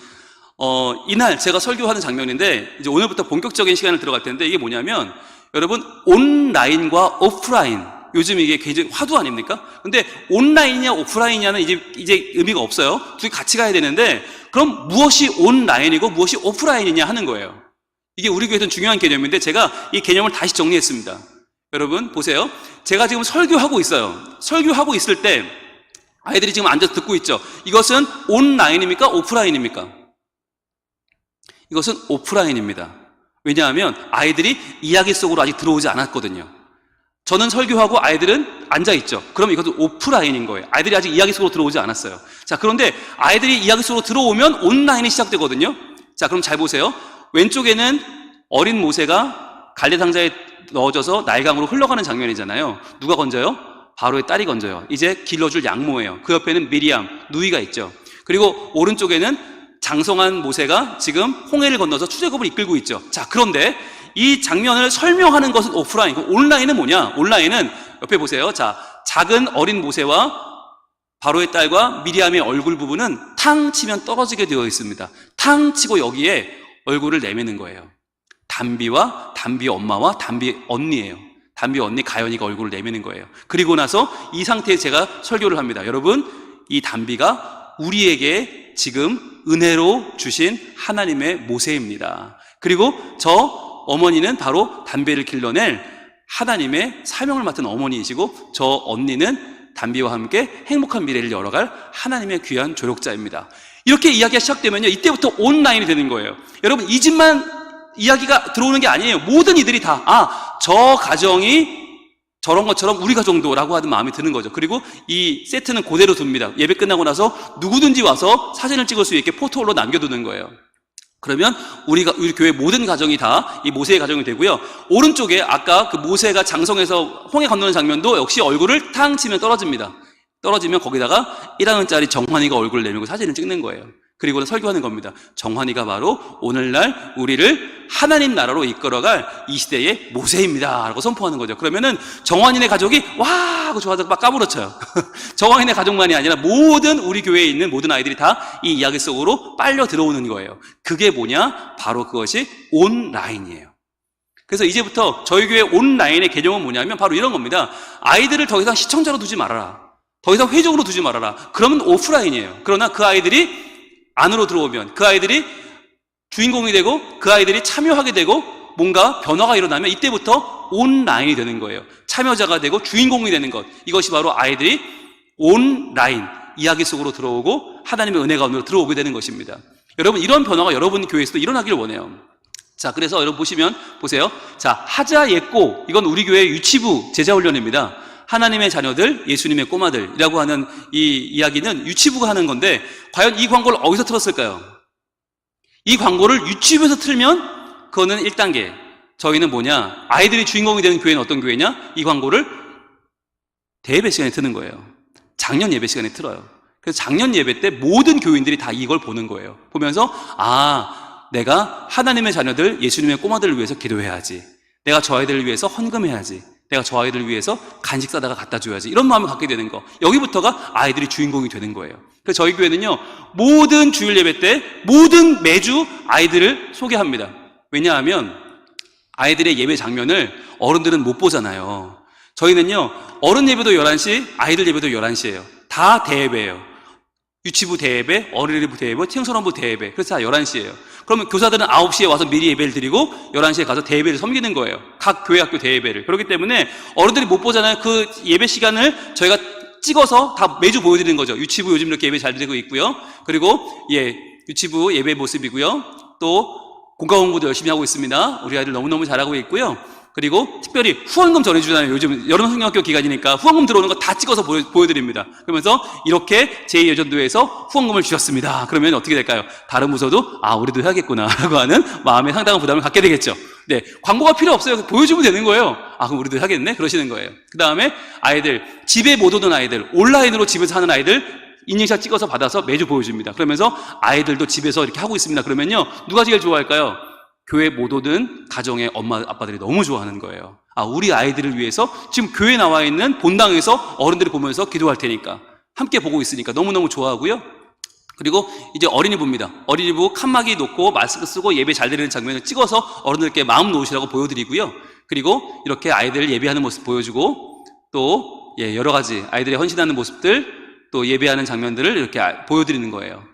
이날 제가 설교하는 장면인데 이제 오늘부터 본격적인 시간을 들어갈 텐데 이게 뭐냐면 여러분 온라인과 오프라인 요즘 이게 굉장히 화두 아닙니까? 근데 온라인이냐 오프라인이냐는 이제 의미가 없어요. 둘이 같이 가야 되는데 그럼 무엇이 온라인이고 무엇이 오프라인이냐 하는 거예요. 이게 우리 교회에서는 중요한 개념인데 제가 이 개념을 다시 정리했습니다. 여러분 보세요. 제가 지금 설교하고 있어요. 설교하고 있을 때 아이들이 지금 앉아서 듣고 있죠. 이것은 온라인입니까? 오프라인입니까? 이것은 오프라인입니다. 왜냐하면 아이들이 이야기 속으로 아직 들어오지 않았거든요. 저는 설교하고 아이들은 앉아있죠. 그럼 이것은 오프라인인 거예요. 아이들이 아직 이야기 속으로 들어오지 않았어요. 자, 그런데 아이들이 이야기 속으로 들어오면 온라인이 시작되거든요. 자, 그럼 잘 보세요. 왼쪽에는 어린 모세가 갈대상자에 넣어져서 나일강으로 흘러가는 장면이잖아요. 누가 건져요? 바로의 딸이 건져요. 이제 길러줄 양모예요. 그 옆에는 미리암, 누이가 있죠. 그리고 오른쪽에는 장성한 모세가 지금 홍해를 건너서 출애굽을 이끌고 있죠. 자, 그런데 이 장면을 설명하는 것은 오프라인. 온라인은 뭐냐? 온라인은 옆에 보세요. 자, 작은 어린 모세와 바로의 딸과 미리암의 얼굴 부분은 탕 치면 떨어지게 되어 있습니다. 탕 치고 여기에 얼굴을 내미는 거예요. 담비 엄마와 담비 언니예요. 담비 언니 가연이가 얼굴을 내미는 거예요. 그리고 나서 이 상태에 제가 설교를 합니다. 여러분, 이 담비가 우리에게 지금 은혜로 주신 하나님의 모세입니다. 그리고 저 어머니는 바로 담비를 길러낼 하나님의 사명을 맡은 어머니이시고 저 언니는 담비와 함께 행복한 미래를 열어갈 하나님의 귀한 조력자입니다. 이렇게 이야기가 시작되면요, 이때부터 온라인이 되는 거예요. 여러분, 이 집만 이야기가 들어오는 게 아니에요. 모든 이들이 다 저 가정이 저런 것처럼 우리 가정도 라고 하는 마음이 드는 거죠. 그리고 이 세트는 그대로 둡니다. 예배 끝나고 나서 누구든지 와서 사진을 찍을 수 있게 포토홀로 남겨두는 거예요. 그러면 우리 교회 모든 가정이 다 이 모세의 가정이 되고요. 오른쪽에 아까 그 모세가 장성에서 홍해 건너는 장면도 역시 얼굴을 탕 치면 떨어집니다. 떨어지면 거기다가 1학년짜리 정환이가 얼굴을 내밀고 사진을 찍는 거예요. 그리고는 설교하는 겁니다. 정환이가 바로 오늘날 우리를 하나님 나라로 이끌어갈 이 시대의 모세입니다 라고 선포하는 거죠. 그러면은 정환이네 가족이 와 하고 좋아서 막 까불어쳐요. 정환이네 가족만이 아니라 모든 우리 교회에 있는 모든 아이들이 다 이 이야기 속으로 빨려 들어오는 거예요. 그게 뭐냐? 바로 그것이 온라인이에요. 그래서 이제부터 저희 교회 온라인의 개념은 뭐냐면 바로 이런 겁니다. 아이들을 더 이상 시청자로 두지 말아라. 더 이상 회적으로 두지 말아라. 그러면 오프라인이에요. 그러나 그 아이들이 안으로 들어오면, 그 아이들이 주인공이 되고 그 아이들이 참여하게 되고 뭔가 변화가 일어나면 이때부터 온라인이 되는 거예요. 참여자가 되고 주인공이 되는 것. 이것이 바로 아이들이 온라인 이야기 속으로 들어오고 하나님의 은혜 가운데로 들어오게 되는 것입니다. 여러분, 이런 변화가 여러분 교회에서도 일어나기를 원해요. 자, 그래서 여러분 보세요. 자, 하자 예꼬, 이건 우리 교회 유치부 제자훈련입니다. 하나님의 자녀들, 예수님의 꼬마들이라고 하는 이 이야기는 유치부가 하는 건데, 과연 이 광고를 어디서 틀었을까요? 이 광고를 유치부에서 틀면 그거는 1단계. 저희는 뭐냐? 아이들이 주인공이 되는 교회는 어떤 교회냐? 이 광고를 대예배 시간에 트는 거예요. 작년 예배 시간에 틀어요. 그래서 작년 예배 때 모든 교인들이 다 이걸 보는 거예요. 보면서 내가 하나님의 자녀들, 예수님의 꼬마들을 위해서 기도해야지. 내가 저 아이들을 위해서 헌금해야지. 내가 저 아이들을 위해서 간식 사다가 갖다 줘야지. 이런 마음을 갖게 되는 거. 여기부터가 아이들이 주인공이 되는 거예요. 그래서 저희 교회는요, 모든 주일 예배 때, 매주 아이들을 소개합니다. 왜냐하면 아이들의 예배 장면을 어른들은 못 보잖아요. 저희는요, 어른 예배도 11시, 아이들 예배도 11시예요. 다 대예배예요. 유치부 대예배, 어린이부 대예배, 청소년부 대예배. 그래서 다 11시예요. 그러면 교사들은 9시에 와서 미리 예배를 드리고 11시에 가서 대예배를 섬기는 거예요. 각 교회 학교 대예배를. 그렇기 때문에 어른들이 못 보잖아요. 그 예배 시간을 저희가 찍어서 다 매주 보여드리는 거죠. 유치부 요즘 이렇게 예배 잘 드리고 있고요. 그리고 유치부 예배 모습이고요. 또 공과 공부도 열심히 하고 있습니다. 우리 아이들 너무너무 잘하고 있고요. 그리고 특별히 후원금 전해주잖아요. 요즘 여름 성경학교 기간이니까 후원금 들어오는 거 다 찍어서 보여드립니다. 그러면서 이렇게 제2여전도에서 후원금을 주셨습니다. 그러면 어떻게 될까요? 다른 부서도 우리도 해야겠구나 라고 하는 마음에 상당한 부담을 갖게 되겠죠. 네, 광고가 필요 없어요. 보여주면 되는 거예요. 그럼 우리도 해야겠네? 그러시는 거예요. 그 다음에 아이들, 집에 못 오던 아이들, 온라인으로 집에서 하는 아이들 인증샷 찍어서 받아서 매주 보여줍니다. 그러면서 아이들도 집에서 이렇게 하고 있습니다. 그러면요, 누가 제일 좋아할까요? 교회 못 오던 가정의 엄마, 아빠들이 너무 좋아하는 거예요. 우리 아이들을 위해서 지금 교회에 나와 있는 본당에서 어른들이 보면서 기도할 테니까, 함께 보고 있으니까 너무너무 좋아하고요. 그리고 이제 어린이부입니다. 어린이부 칸막이 놓고 마스크 쓰고 예배 잘 드리는 장면을 찍어서 어른들께 마음 놓으시라고 보여드리고요. 그리고 이렇게 아이들 예배하는 모습 보여주고, 또 여러 가지 아이들의 헌신하는 모습들, 또 예배하는 장면들을 이렇게 보여드리는 거예요.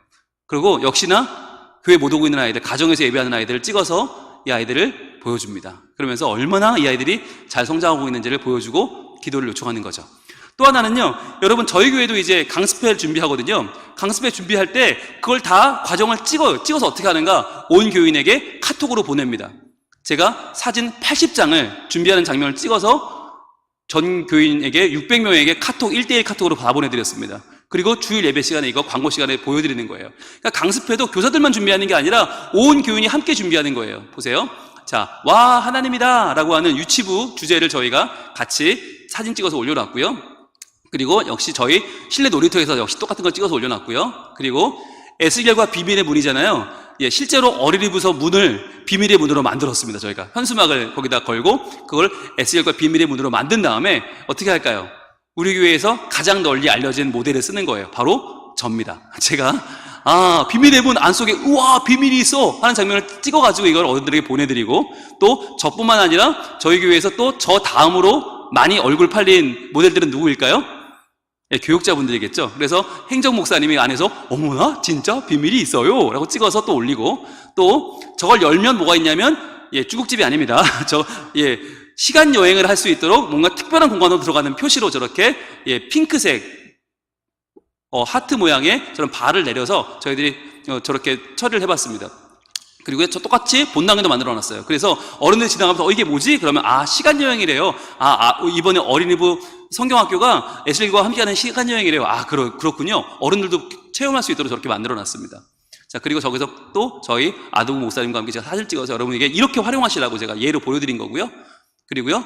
그리고 역시나 교회 못 오고 있는 아이들, 가정에서 예배하는 아이들을 찍어서 이 아이들을 보여줍니다. 그러면서 얼마나 이 아이들이 잘 성장하고 있는지를 보여주고 기도를 요청하는 거죠. 또 하나는요, 여러분 저희 교회도 이제 강습회 준비하거든요. 강습회 준비할 때 그걸 다 과정을 찍어요. 찍어서 어떻게 하는가? 온 교인에게 카톡으로 보냅니다. 제가 사진 80장을 준비하는 장면을 찍어서 전 교인에게 600명에게 카톡 1대1 카톡으로 다 보내드렸습니다. 그리고 주일 예배 시간에 이거 광고 시간에 보여드리는 거예요. 그러니까 강습회도 교사들만 준비하는 게 아니라 온 교인이 함께 준비하는 거예요. 보세요. 자, 와 하나님이다 라고 하는 유치부 주제를 저희가 같이 사진 찍어서 올려놨고요. 그리고 역시 저희 실내 놀이터에서 역시 똑같은 걸 찍어서 올려놨고요. 그리고 에스겔과 비밀의 문이잖아요. 실제로 어린이부서 문을 비밀의 문으로 만들었습니다. 저희가 현수막을 거기다 걸고 그걸 에스겔과 비밀의 문으로 만든 다음에 어떻게 할까요? 우리 교회에서 가장 널리 알려진 모델을 쓰는 거예요. 바로 접니다. 제가 비밀의 문 안속에 우와 비밀이 있어 하는 장면을 찍어가지고 이걸 어른들에게 보내드리고, 또 저뿐만 아니라 저희 교회에서 또 저 다음으로 많이 얼굴 팔린 모델들은 누구일까요? 교육자분들이겠죠. 그래서 행정 목사님이 안에서 어머나 진짜 비밀이 있어요 라고 찍어서 또 올리고, 또 저걸 열면 뭐가 있냐면 중국집이 아닙니다. 시간 여행을 할 수 있도록 뭔가 특별한 공간으로 들어가는 표시로 저렇게 핑크색 하트 모양의 저런 발을 내려서 저희들이 저렇게 처리를 해봤습니다. 그리고 저 똑같이 본당에도 만들어놨어요. 그래서 어른들이 지나가면서 이게 뭐지? 그러면 시간 여행이래요. 이번에 어린이부 성경학교가 에슬기와 함께하는 시간 여행이래요. 그렇군요. 어른들도 체험할 수 있도록 저렇게 만들어놨습니다. 자, 그리고 저기서 또 저희 아동부 목사님과 함께 제가 사진 찍어서 여러분에게 이렇게 활용하시라고 제가 예로 보여드린 거고요. 그리고요,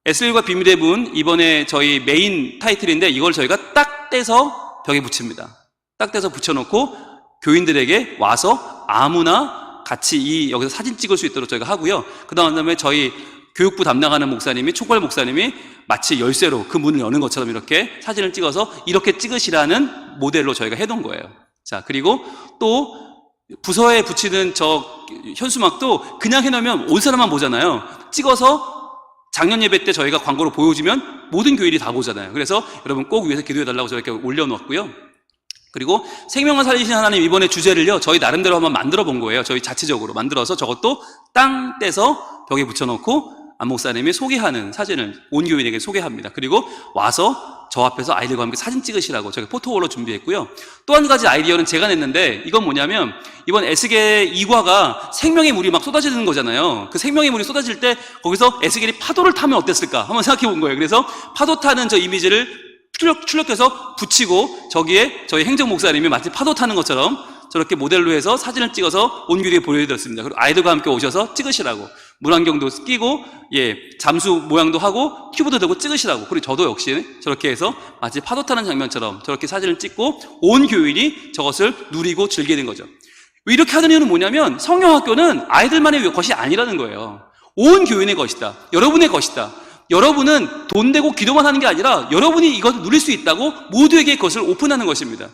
에스겔과 비밀의 문, 이번에 저희 메인 타이틀인데 이걸 저희가 딱 떼서 벽에 붙입니다. 딱 떼서 붙여놓고 교인들에게 와서 아무나 같이 여기서 사진 찍을 수 있도록 저희가 하고요. 그 다음에 저희 교육부 담당하는 목사님이, 촉발 목사님이 마치 열쇠로 그 문을 여는 것처럼 이렇게 사진을 찍어서 이렇게 찍으시라는 모델로 저희가 해놓은 거예요. 자, 그리고 또 부서에 붙이는 저 현수막도 그냥 해놓으면 온 사람만 보잖아요. 찍어서 작년 예배 때 저희가 광고로 보여주면 모든 교인이 다 보잖아요. 그래서 여러분 꼭 위해서 기도해달라고 저렇게 올려놓았고요. 그리고 생명을 살리신 하나님 이번에 주제를요, 저희 나름대로 한번 만들어 본 거예요. 저희 자체적으로 만들어서 저것도 땅 떼서 벽에 붙여놓고 안 목사님이 소개하는 사진을 온 교인에게 소개합니다. 그리고 와서 저 앞에서 아이들과 함께 사진 찍으시라고 저희가 포토월로 준비했고요. 또 한 가지 아이디어는 제가 냈는데, 이건 뭐냐면 이번 에스겔 2과가 생명의 물이 막 쏟아지는 거잖아요. 그 생명의 물이 쏟아질 때 거기서 에스겔이 파도를 타면 어땠을까 한번 생각해 본 거예요. 그래서 파도 타는 저 이미지를 출력해서 붙이고 저기에 저희 행정 목사님이 마치 파도 타는 것처럼 저렇게 모델로 해서 사진을 찍어서 온 교회에 보여드렸습니다. 그리고 아이들과 함께 오셔서 찍으시라고, 물안경도 끼고 잠수 모양도 하고 큐브도 들고 찍으시라고. 그리고 저도 역시 저렇게 해서 마치 파도 타는 장면처럼 저렇게 사진을 찍고 온 교인이 저것을 누리고 즐기는 거죠. 이렇게 하는 이유는 뭐냐면 성경학교는 아이들만의 것이 아니라는 거예요. 온 교인의 것이다. 여러분의 것이다. 여러분은 돈 내고 기도만 하는 게 아니라 여러분이 이것을 누릴 수 있다고 모두에게 그것을 오픈하는 것입니다.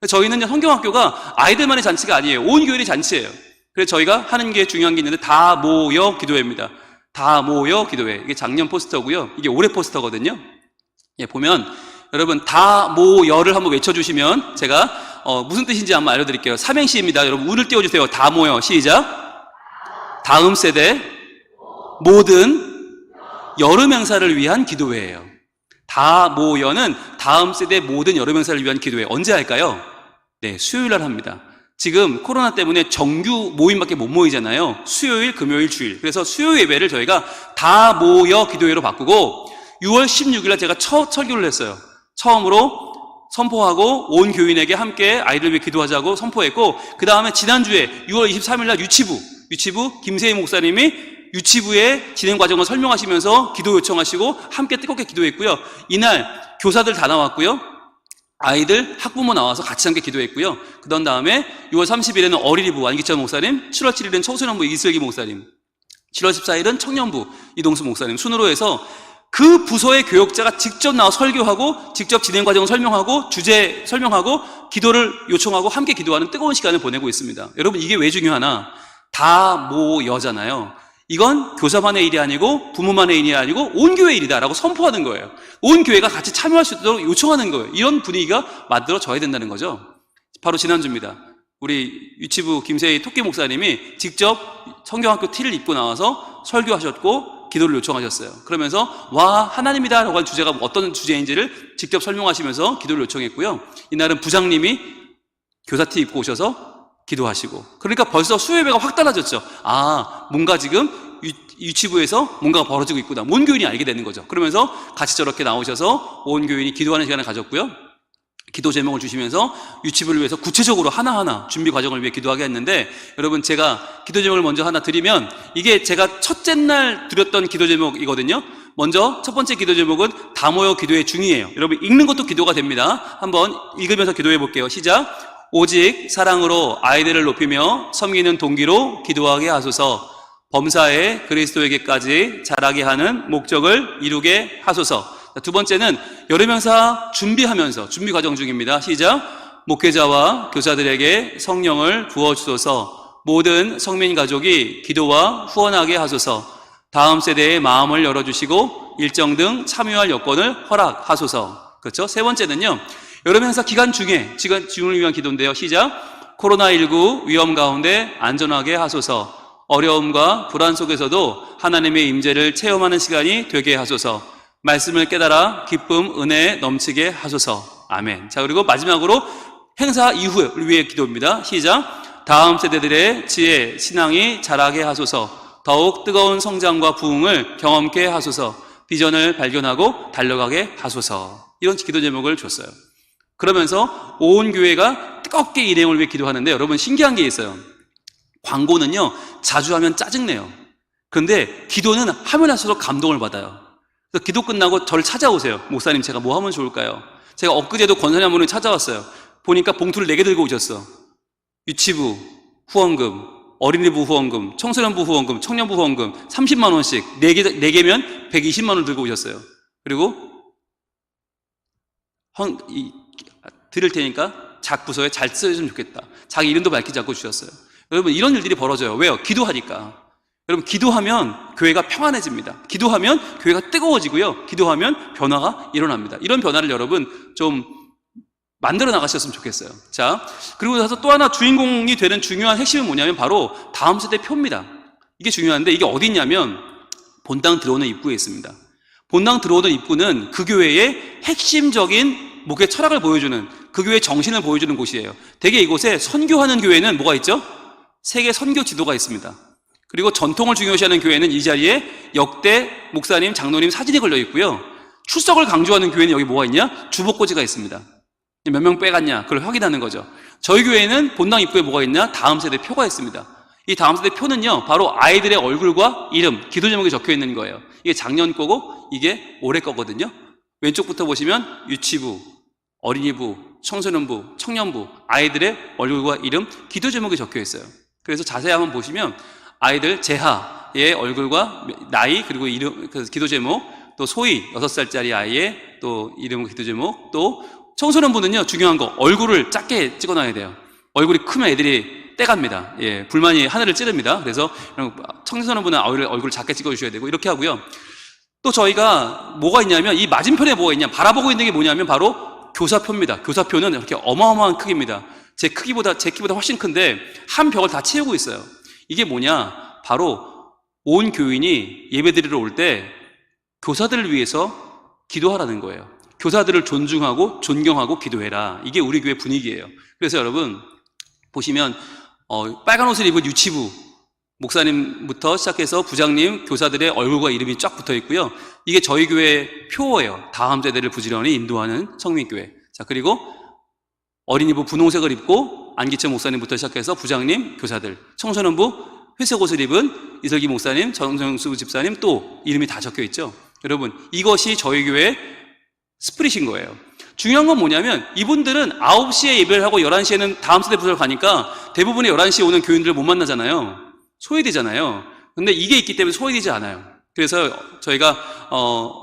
저희는 성경학교가 아이들만의 잔치가 아니에요. 온 교인의 잔치예요. 그래서 저희가 하는 게 중요한 게 있는데, 다 모여 기도회입니다. 다 모여 기도회. 이게 작년 포스터고요. 이게 올해 포스터거든요. 보면 여러분 다 모여를 한번 외쳐주시면 제가 무슨 뜻인지 한번 알려드릴게요. 삼행시입니다. 여러분 운을 띄워주세요. 다 모여. 시작. 다음 세대 모든 여름 행사를 위한 기도회예요. 다 모여는 다음 세대 모든 여름 행사를 위한 기도회. 언제 할까요? 네, 수요일 날 합니다. 지금 코로나 때문에 정규 모임밖에 못 모이잖아요. 수요일, 금요일, 주일. 그래서 수요 예배를 저희가 다 모여 기도회로 바꾸고 6월 16일 날 제가 첫 설교를 했어요. 처음으로 선포하고 온 교인에게 함께 아이들 위해 기도하자고 선포했고, 그 다음에 지난주에 6월 23일 날 유치부 김세희 목사님이 유치부의 진행 과정을 설명하시면서 기도 요청하시고 함께 뜨겁게 기도했고요. 이날 교사들 다 나왔고요. 아이들, 학부모 나와서 같이 함께 기도했고요. 그런 다음에 6월 30일에는 어린이부 안기찬 목사님, 7월 7일은 청소년부 이슬기 목사님, 7월 14일은 청년부 이동수 목사님 순으로 해서 그 부서의 교역자가 직접 나와 설교하고 직접 진행 과정을 설명하고 주제 설명하고 기도를 요청하고 함께 기도하는 뜨거운 시간을 보내고 있습니다. 여러분 이게 왜 중요하나? 다 모여잖아요. 이건 교사만의 일이 아니고 부모만의 일이 아니고 온 교회의 일이다라고 선포하는 거예요. 온 교회가 같이 참여할 수 있도록 요청하는 거예요. 이런 분위기가 만들어져야 된다는 거죠. 바로 지난주입니다. 우리 유치부 김세희 토끼 목사님이 직접 성경학교 티를 입고 나와서 설교하셨고 기도를 요청하셨어요. 그러면서 와 하나님이다 라고 한 주제가 어떤 주제인지를 직접 설명하시면서 기도를 요청했고요. 이날은 부장님이 교사 티 입고 오셔서 기도하시고, 그러니까 벌써 수요예배가 확 달라졌죠. 아, 뭔가 지금 유치부에서 뭔가가 벌어지고 있구나. 온 교인이 알게 되는 거죠. 그러면서 같이 저렇게 나오셔서 온 교인이 기도하는 시간을 가졌고요. 기도 제목을 주시면서 유치부를 위해서 구체적으로 하나하나 준비 과정을 위해 기도하게 했는데, 여러분 제가 기도 제목을 먼저 하나 드리면 이게 제가 첫째 날 드렸던 기도 제목이거든요. 먼저 첫 번째 기도 제목은 다 모여 기도의 중이에요. 여러분 읽는 것도 기도가 됩니다. 한번 읽으면서 기도해 볼게요. 시작. 오직 사랑으로 아이들을 높이며 섬기는 동기로 기도하게 하소서. 범사에 그리스도에게까지 자라게 하는 목적을 이루게 하소서. 두 번째는 여름행사 준비하면서 준비 과정 중입니다. 시작. 목회자와 교사들에게 성령을 부어주소서. 모든 성민 가족이 기도와 후원하게 하소서. 다음 세대의 마음을 열어주시고 일정 등 참여할 여건을 허락하소서. 그렇죠? 세 번째는요, 여름 행사 기간 중에 지원을 위한 기도인데요. 시작. 코로나19 위험 가운데 안전하게 하소서. 어려움과 불안 속에서도 하나님의 임재를 체험하는 시간이 되게 하소서. 말씀을 깨달아 기쁨, 은혜에 넘치게 하소서. 아멘. 자, 그리고 마지막으로 행사 이후를 위해 기도입니다. 시작. 다음 세대들의 지혜, 신앙이 자라게 하소서. 더욱 뜨거운 성장과 부흥을 경험케 하소서. 비전을 발견하고 달려가게 하소서. 이런 기도 제목을 줬어요. 그러면서 온 교회가 뜨겁게 이 내용을 위해 기도하는데, 여러분 신기한 게 있어요. 광고는요 자주 하면 짜증내요. 그런데 기도는 하면 할수록 감동을 받아요. 그래서 기도 끝나고 저를 찾아오세요. 목사님 제가 뭐 하면 좋을까요? 제가 엊그제도 권사님 한 분이 찾아왔어요. 보니까 봉투를 4개 들고 오셨어. 유치부 후원금, 어린이부 후원금, 청소년부 후원금, 청년부 후원금 30만 원씩 4개면 120만 원을 들고 오셨어요. 그리고 드릴 테니까 작 부서에 잘 쓰여주면 좋겠다. 자기 이름도 밝히지 않고 주셨어요. 여러분, 이런 일들이 벌어져요. 왜요? 기도하니까. 여러분, 기도하면 교회가 평안해집니다. 기도하면 교회가 뜨거워지고요. 기도하면 변화가 일어납니다. 이런 변화를 여러분 좀 만들어 나가셨으면 좋겠어요. 자, 그리고 나서 또 하나 주인공이 되는 중요한 핵심은 뭐냐면 바로 다음 세대 표입니다. 이게 중요한데 이게 어디 있냐면 본당 들어오는 입구에 있습니다. 본당 들어오는 입구는 그 교회의 핵심적인 목회 철학을 보여주는, 그 교회의 정신을 보여주는 곳이에요. 대개 이곳에 선교하는 교회는 뭐가 있죠? 세계 선교 지도가 있습니다. 그리고 전통을 중요시하는 교회는 이 자리에 역대 목사님, 장로님 사진이 걸려 있고요. 출석을 강조하는 교회는 여기 뭐가 있냐? 주복고지가 있습니다. 몇 명 빼갔냐? 그걸 확인하는 거죠. 저희 교회는 본당 입구에 뭐가 있냐? 다음 세대 표가 있습니다. 이 다음 세대 표는요, 바로 아이들의 얼굴과 이름, 기도 제목이 적혀 있는 거예요. 이게 작년 거고 이게 올해 거거든요. 왼쪽부터 보시면 유치부, 어린이부, 청소년부, 청년부, 아이들의 얼굴과 이름, 기도 제목이 적혀 있어요. 그래서 자세히 한번 보시면 아이들 제하의 얼굴과 나이, 그리고 이름, 그 기도 제목, 또 소희 6살짜리 아이의 또 이름, 기도 제목, 또 청소년부는요, 중요한 거, 얼굴을 작게 찍어놔야 돼요. 얼굴이 크면 애들이 떼갑니다. 예, 불만이 하늘을 찌릅니다. 그래서 청소년부는 얼굴을 작게 찍어주셔야 되고, 이렇게 하고요. 또 저희가 뭐가 있냐면, 이 맞은편에 뭐가 있냐, 바라보고 있는 게 뭐냐면 바로 교사표입니다. 교사표는 이렇게 어마어마한 크기입니다. 제 키보다 훨씬 큰데, 한 벽을 다 채우고 있어요. 이게 뭐냐, 바로 온 교인이 예배드리러 올 때 교사들을 위해서 기도하라는 거예요. 교사들을 존중하고 존경하고 기도해라. 이게 우리 교회 분위기예요. 그래서 여러분 보시면 빨간 옷을 입은 유치부 목사님부터 시작해서 부장님, 교사들의 얼굴과 이름이 쫙 붙어 있고요. 이게 저희 교회 표어예요. 다음 세대를 부지런히 인도하는 성민교회. 자, 그리고 어린이부 분홍색을 입고 안기철 목사님부터 시작해서 부장님, 교사들, 청소년부 회색 옷을 입은 이설기 목사님, 정정수 집사님, 또 이름이 다 적혀 있죠. 여러분, 이것이 저희 교회 스프릿인 거예요. 중요한 건 뭐냐면 이분들은 9시에 예배를 하고 11시에는 다음 세대 부서를 가니까 대부분의 11시에 오는 교인들을 못 만나잖아요. 소외되잖아요. 근데 이게 있기 때문에 소외되지 않아요. 그래서 저희가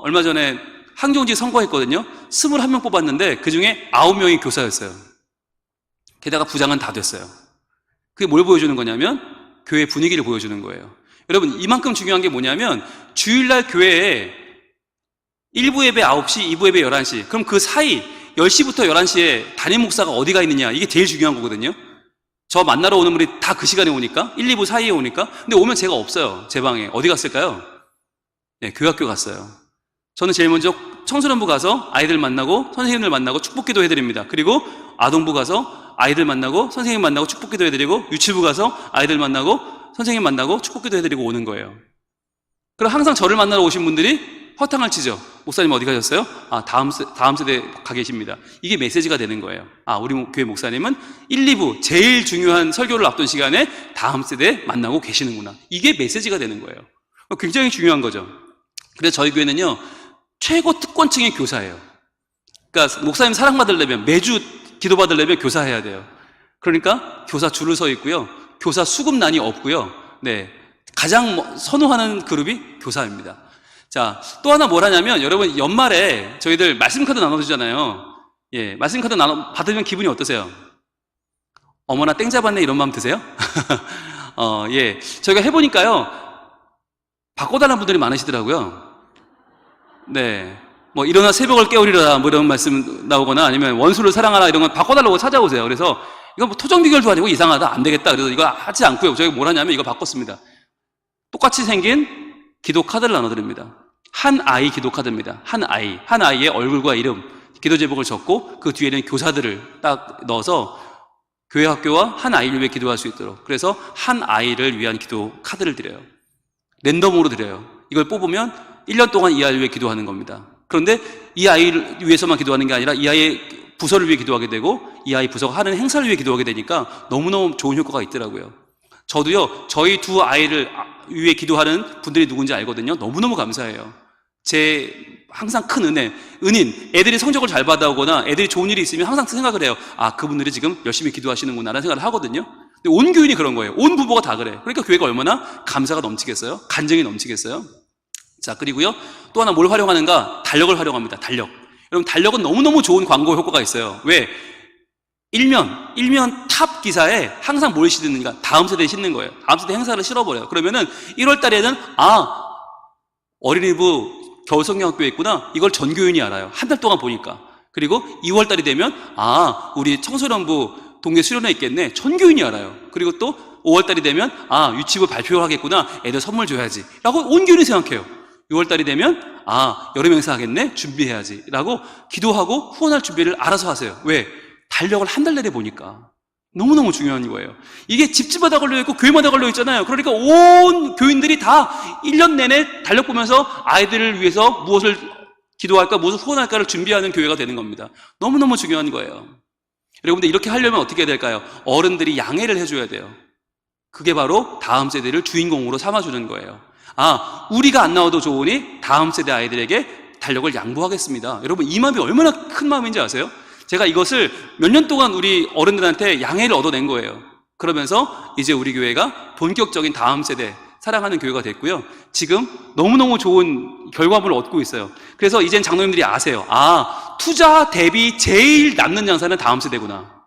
얼마 전에 항종지 선거했거든요. 21명 뽑았는데 그중에 9명이 교사였어요. 게다가 부장은 다 됐어요. 그게 뭘 보여주는 거냐면 교회 분위기를 보여주는 거예요. 여러분, 이만큼 중요한 게 뭐냐면 주일날 교회에 1부 예배 9시, 2부 예배 11시. 그럼 그 사이 10시부터 11시에 담임 목사가 어디가 있느냐, 이게 제일 중요한 거거든요. 저 만나러 오는 분이 다 그 시간에 오니까, 1, 2부 사이에 오니까. 근데 오면 제가 없어요. 제 방에. 어디 갔을까요? 네, 교학교 갔어요. 저는 제일 먼저 청소년부 가서 아이들 만나고 선생님들 만나고 축복기도 해드립니다. 그리고 아동부 가서 아이들 만나고 선생님 만나고 축복기도 해드리고, 유치부 가서 아이들 만나고 선생님 만나고 축복기도 해드리고 오는 거예요. 그럼 항상 저를 만나러 오신 분들이 허탕을 치죠. 목사님 어디 가셨어요? 다음 세대 가 계십니다. 이게 메시지가 되는 거예요. 우리 교회 목사님은 1, 2부 제일 중요한 설교를 앞둔 시간에 다음 세대 만나고 계시는구나. 이게 메시지가 되는 거예요. 굉장히 중요한 거죠. 그래서 저희 교회는요, 최고 특권층의 교사예요. 그러니까 목사님 사랑받으려면, 매주 기도받으려면 교사해야 돼요. 그러니까 교사 줄을 서 있고요. 교사 수급난이 없고요. 네, 가장 선호하는 그룹이 교사입니다. 자, 또 하나 뭘 하냐면, 여러분 연말에 저희들 말씀카드 나눠주잖아요. 예, 말씀카드 받으면 기분이 어떠세요? 어머나 땡 잡았네 이런 마음 드세요? 예, 저희가 해보니까요, 바꿔달라는 분들이 많으시더라고요. 네, 뭐 일어나 새벽을 깨우리라 뭐 이런 말씀 나오거나, 아니면 원수를 사랑하라 이런 건 바꿔달라고 찾아오세요. 그래서 이거 뭐 토정 비결도 아니고 이상하다, 안 되겠다. 그래서 이거 하지 않고요, 저희가 뭘 하냐면 이거 바꿨습니다. 똑같이 생긴 기도 카드를 나눠드립니다. 한 아이 기도 카드입니다. 한 아이의 얼굴과 이름, 기도 제목을 적고 그 뒤에는 교사들을 딱 넣어서 교회 학교와 한 아이를 위해 기도할 수 있도록, 그래서 한 아이를 위한 기도 카드를 드려요. 랜덤으로 드려요. 이걸 뽑으면 1년 동안 이 아이를 위해 기도하는 겁니다. 그런데 이 아이를 위해서만 기도하는 게 아니라 이 아이의 부서를 위해 기도하게 되고, 이 아이 부서가 하는 행사를 위해 기도하게 되니까 너무너무 좋은 효과가 있더라고요. 저도요, 저희 두 아이를 위해 기도하는 분들이 누군지 알거든요. 너무너무 감사해요. 항상 큰 은인, 애들이 성적을 잘 받아오거나 애들이 좋은 일이 있으면 항상 생각을 해요. 아, 그분들이 지금 열심히 기도하시는구나 라는 생각을 하거든요. 근데 온 교인이 그런 거예요. 온 부부가 다 그래. 그러니까 교회가 얼마나 감사가 넘치겠어요? 간증이 넘치겠어요? 자, 그리고요, 또 하나 뭘 활용하는가? 달력을 활용합니다. 달력. 여러분, 달력은 너무너무 좋은 광고 효과가 있어요. 왜? 일면 탑 기사에 항상 뭘 싣는가? 다음 세대에 싣는 거예요. 다음 세대 행사를 실어버려요. 그러면은 1월 달에는, 어린이부 겨울성경학교에 있구나. 이걸 전 교인이 알아요. 한 달 동안 보니까. 그리고 2월 달이 되면, 우리 청소년부 동네 수련회 있겠네. 전 교인이 알아요. 그리고 또 5월 달이 되면, 유치부 발표를 하겠구나. 애들 선물 줘야지. 라고 온 교인이 생각해요. 6월 달이 되면, 여름 행사 하겠네. 준비해야지. 라고 기도하고 후원할 준비를 알아서 하세요. 왜? 달력을 한 달 내내 보니까. 너무너무 중요한 거예요. 이게 집집마다 걸려있고 교회마다 걸려있잖아요. 그러니까 온 교인들이 다 1년 내내 달력 보면서 아이들을 위해서 무엇을 기도할까, 무엇을 후원할까를 준비하는 교회가 되는 겁니다. 너무너무 중요한 거예요. 여러분들, 이렇게 하려면 어떻게 해야 될까요? 어른들이 양해를 해줘야 돼요. 그게 바로 다음 세대를 주인공으로 삼아주는 거예요. 우리가 안 나와도 좋으니 다음 세대 아이들에게 달력을 양보하겠습니다. 여러분, 이 마음이 얼마나 큰 마음인지 아세요? 제가 이것을 몇 년 동안 우리 어른들한테 양해를 얻어낸 거예요. 그러면서 이제 우리 교회가 본격적인 다음 세대 사랑하는 교회가 됐고요. 지금 너무너무 좋은 결과물을 얻고 있어요. 그래서 이젠 장로님들이 아세요. 투자 대비 제일 남는 양사는 다음 세대구나.